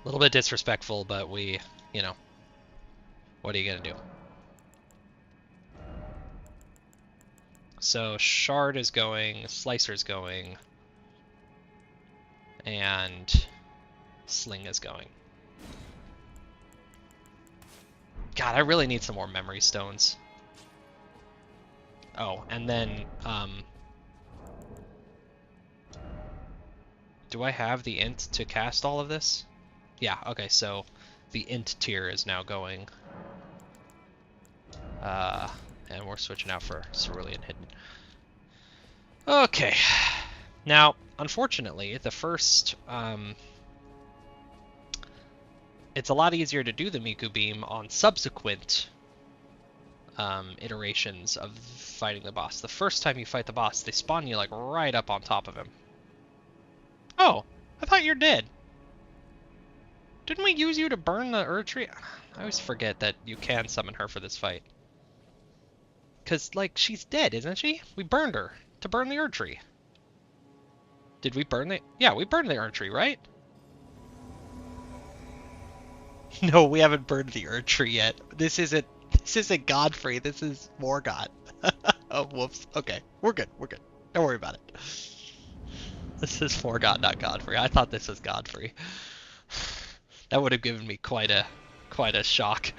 A little bit disrespectful, but we, you know, what are you going to do? So Shard is going, Slicer's going, and Sling is going. God, I really need some more memory stones. Oh, and then, do I have the int to cast all of this? Yeah, okay, so the int tier is now going. And we're switching out for Cerulean Hidden. Okay. Now, unfortunately, the first, it's a lot easier to do the Miku Beam on subsequent iterations of fighting the boss. The first time you fight the boss, they spawn you like right up on top of him. Oh, I thought you're dead. Didn't we use you to burn the Erdtree? I always forget that you can summon her for this fight. Because, like, she's dead, isn't she? We burned her to burn the Erdtree. Did we burn the... Yeah, we burned the Erdtree, right? No, we haven't burned the Erdtree yet. This isn't Godfrey. This is Morgott. Oh, whoops. Okay, we're good. We're good. Don't worry about it. This is Morgott, not Godfrey. I thought this was Godfrey. That would have given me quite a shock.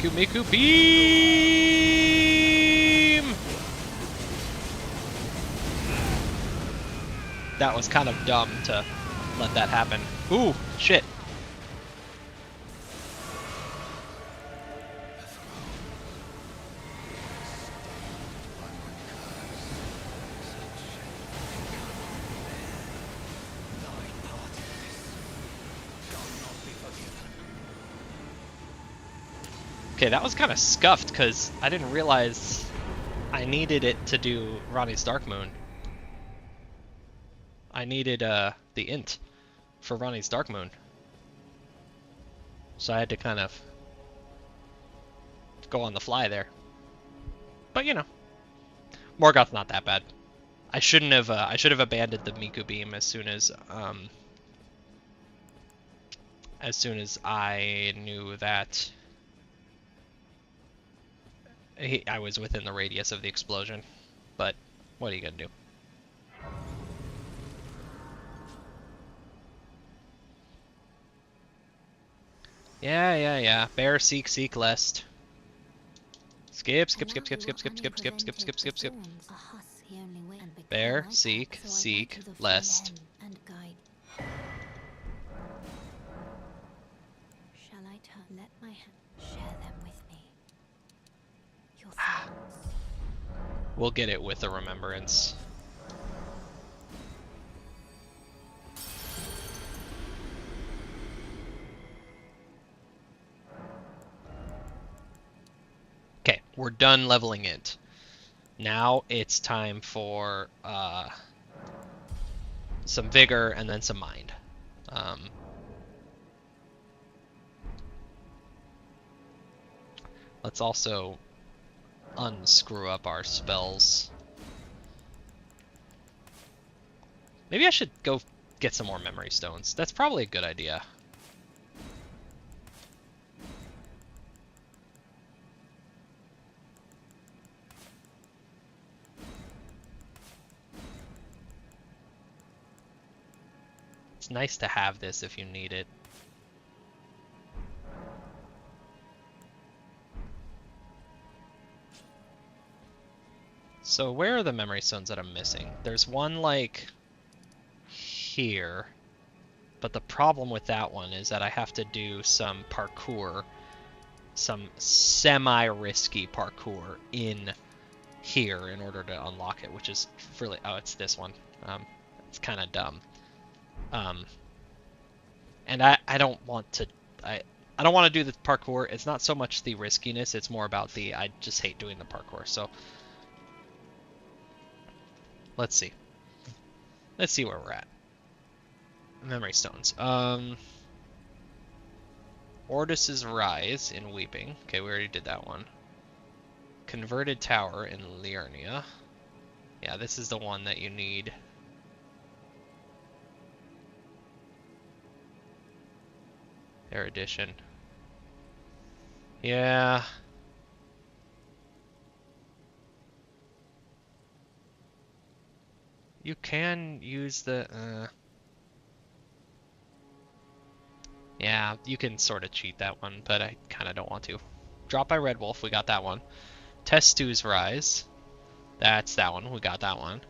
Miku Beam! That was kind of dumb to let that happen. Ooh, shit. Okay, that was kind of scuffed because I didn't realize I needed it to do Ronnie's Dark Moon. I needed the int for Ronnie's Dark Moon. So I had to kind of go on the fly there. But you know, Morgoth's not that bad. I should have abandoned the Miku Beam as soon as I knew that I was within the radius of the explosion. But what are you gonna do? Yeah. Bear, seek, lest. Skip. Bear, seek, lest.
Shall I let my hand share them with me? Your thoughts.
We'll get it with the remembrance. Okay, we're done leveling it. Now it's time for some vigor and then some mind. Let's also unscrew up our spells. Maybe I should go get some more memory stones. That's probably a good idea. It's nice to have this if you need it. So where are the memory stones that I'm missing? There's one like here, but the problem with that one is that I have to do some parkour, some semi-risky parkour in here in order to unlock it, which is really, oh, it's this one. It's kind of dumb. And I don't want to, I don't want to do the parkour. It's not so much the riskiness, it's more about the, I just hate doing the parkour. So let's see. Let's see where we're at. Memory stones. Ordis's Rise in Weeping. Okay, we already did that one. Converted Tower in Liurnia. Yeah, this is the one that you need. Erudition. Yeah. You can use the... Yeah, you can sort of cheat that one, but I kind of don't want to. Drop by Red Wolf, we got that one. Testu's Rise. That's that one, we got that one.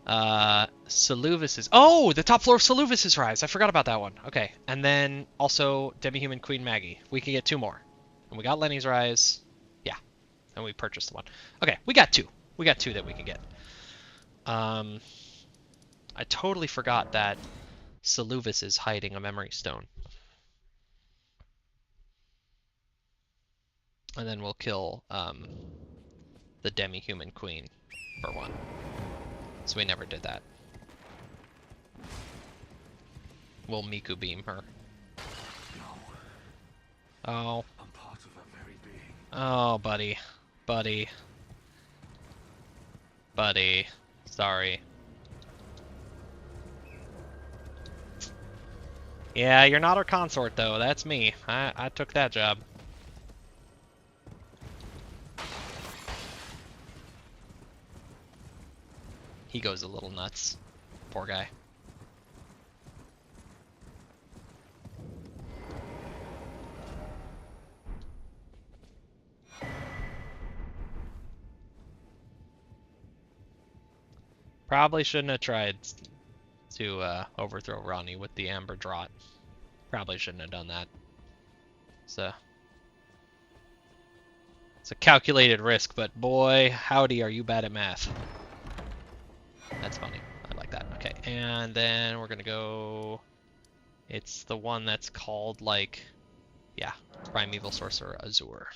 Saluvis's... Oh, the top floor of Saluvis's Rise. I forgot about that one. Okay, and then also Demi-Human Queen Maggie. We can get 2 more. And we got Lenny's Rise. Yeah, and we purchased the one. Okay, we got 2. We got 2 that we can get. I totally forgot that Saluvis is hiding a memory stone. And then we'll kill the Demi-Human Queen for 1. So we never did that. We'll Miku beam her. Oh.
I'm part of her very being.
Oh, buddy. Buddy. Buddy. Sorry. Yeah, you're not her consort, though. That's me. I took that job. He goes a little nuts. Poor guy. Probably shouldn't have tried to overthrow Ronnie with the Amber Draught. Probably shouldn't have done that. It's a calculated risk, but boy, howdy, are you bad at math. That's funny. I like that. Okay, and then we're gonna go... It's the one that's called, like... Yeah, Primeval Sorcerer Azure.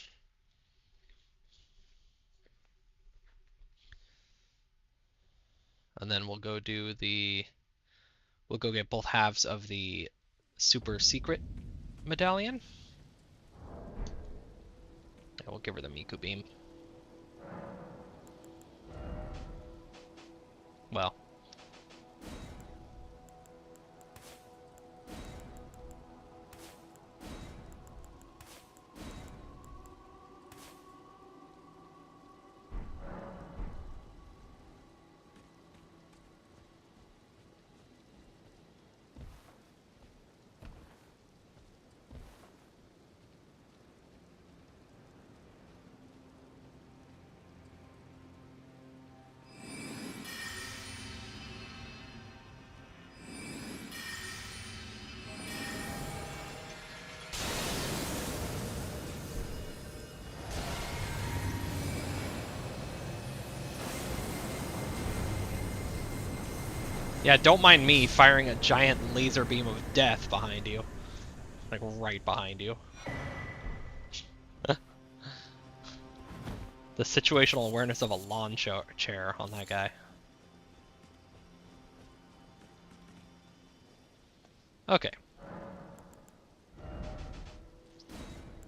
And then we'll go do the... We'll go get both halves of the super secret medallion. And we'll give her the Miku beam. Well. Yeah, don't mind me firing a giant laser beam of death behind you. Like, right behind you. The situational awareness of a lawn chair on that guy. Okay.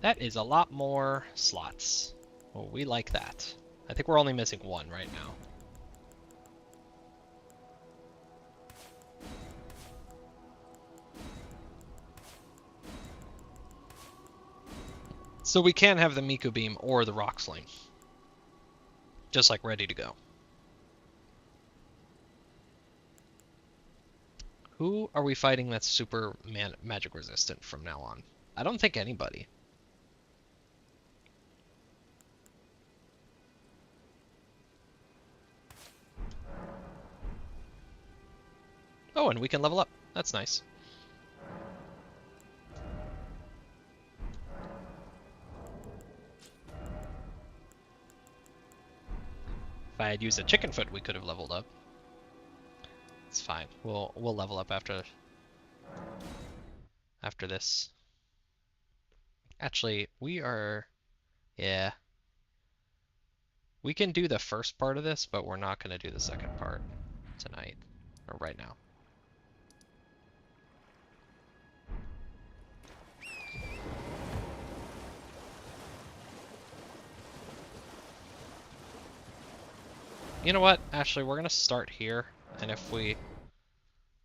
That is a lot more slots. Oh, we like that. I think we're only missing 1 right now. So we can have the Miku Beam or the Rock Sling. Just like ready to go. Who are we fighting that's super magic resistant from now on? I don't think anybody. Oh, and we can level up. That's nice. If I had used a chicken foot, we could have leveled up. It's fine. We'll level up after this. Actually, yeah. We can do the first part of this, but we're not going to do the second part tonight or right now. You know what? Actually, we're going to start here, and if we're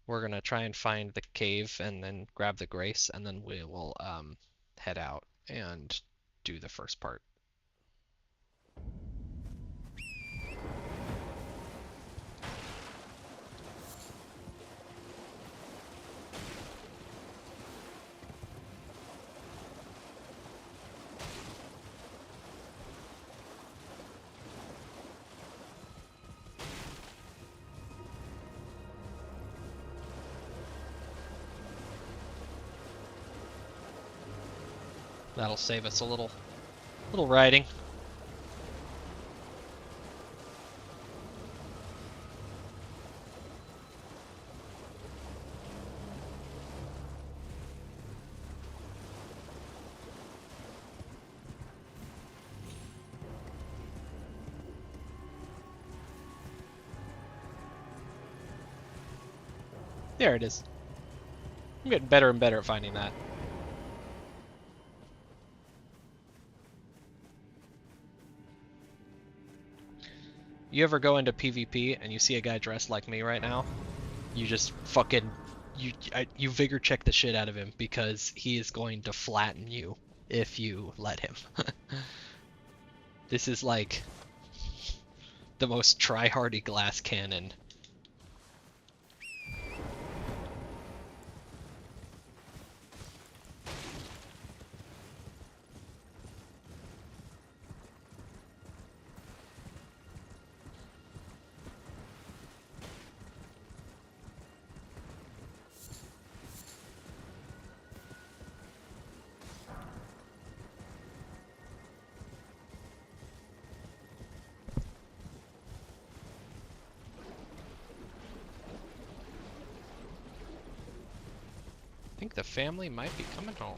going to try and find the cave and then grab the Grace, and then we will head out and do the first part. That'll save us a little riding. There it is. I'm getting better and better at finding that. You ever go into PvP and you see a guy dressed like me right now? You just fucking you vigor check the shit out of him because he is going to flatten you if you let him. This is like the most try-hardy glass cannon. I think the family might be coming home.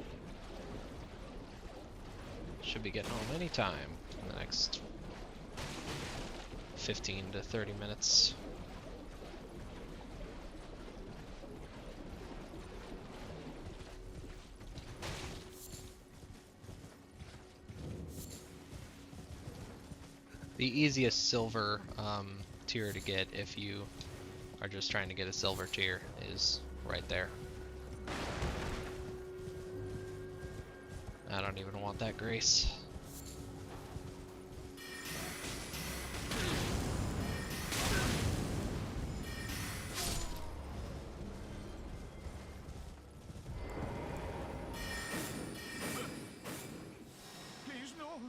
Should be getting home anytime in the next 15 to 30 minutes. The easiest silver tier to get if you are just trying to get a silver tier is right there. I don't even want that grace.
Please, no.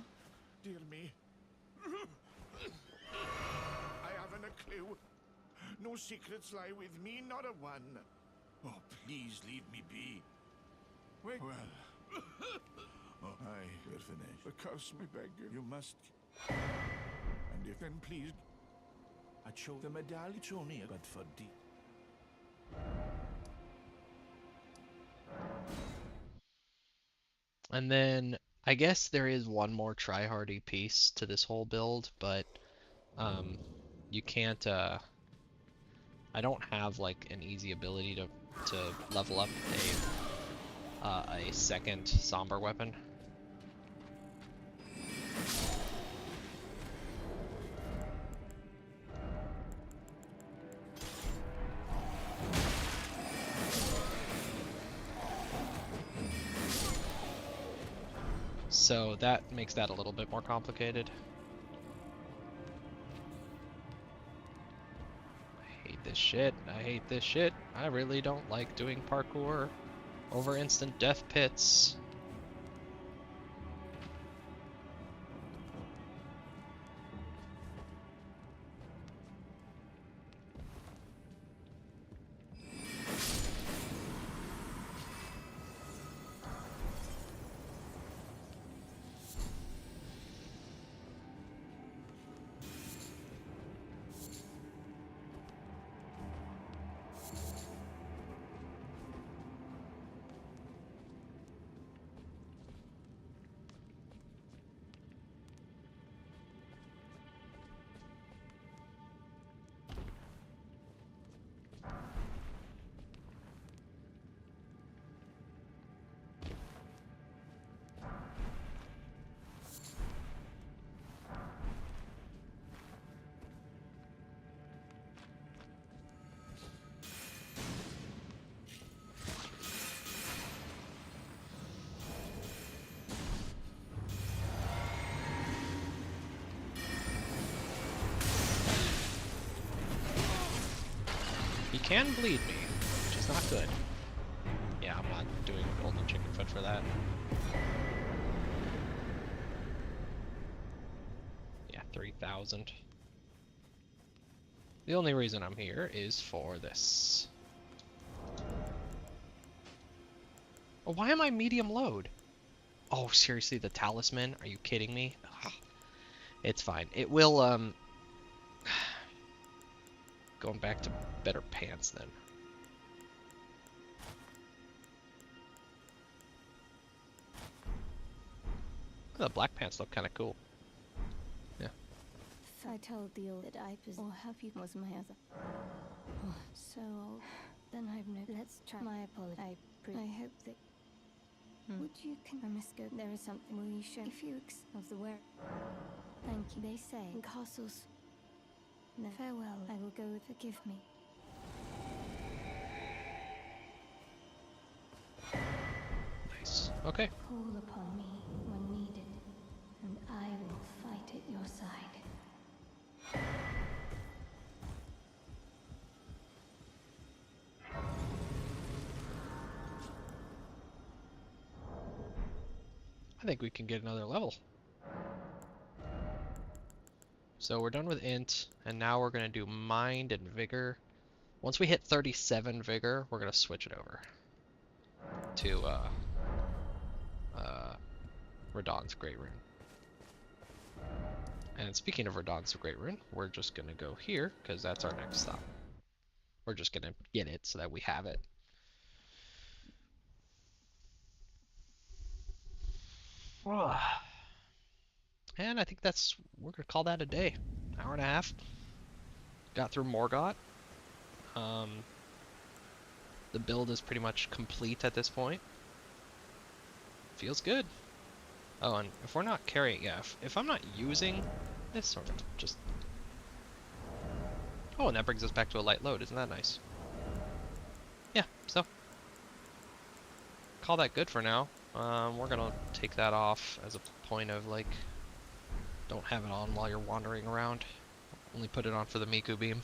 Dear me. I haven't a clue. No secrets lie with me, not a one. Oh, please leave me be. Wait. Well. Oh, aye, we're finished. But curse me, beggar. You must. And if then please, I'd show the medallion. It's only a but for deep.
And then I guess there is one more try-hardy piece to this whole build, but you can't. I don't have like an easy ability to level up a second somber weapon. So that makes that a little bit more complicated. I hate this shit. I hate this shit. I really don't like doing parkour over instant death pits. He can bleed me, which is not good. Yeah, I'm not doing golden chicken foot for that. Yeah, 3,000. The only reason I'm here is for this. Oh, why am I medium load? Oh, seriously, the talisman? Are you kidding me? Ugh. It's fine. It will, going back to better pants then. The black pants look kind of cool. Yeah.
I told the old that I or have you was my other. Oh, so old. Then I've no. Let's try my apology. I hope that. Would you I must go. There is something. Will you show if you of the wear? Thank you. They say in castles. No. Farewell. I will go. Forgive me.
Nice. Okay.
Call upon me when needed, and I will fight at your side.
I think we can get another level. So we're done with int, and now we're going to do mind and vigor. Once we hit 37 vigor, we're going to switch it over to Radahn's Great Rune. And speaking of Radahn's Great Rune, we're just going to go here, because that's our next stop. We're just going to get it so that we have it. And I think we're going to call that a day. Hour and a half. Got through Morgott. The build is pretty much complete at this point. Feels good. Oh, and if we're not carrying, yeah, if I'm not using this sort of just... Oh, and that brings us back to a light load. Isn't that nice? Yeah, so call that good for now. We're gonna take that off as a point of, like, don't have it on while you're wandering around. Only put it on for the Miku beam.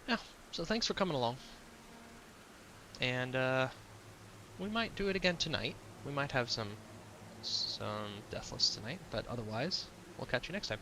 Yeah, so thanks for coming along. And we might do it again tonight. We might have some Deathless tonight, but otherwise, we'll catch you next time.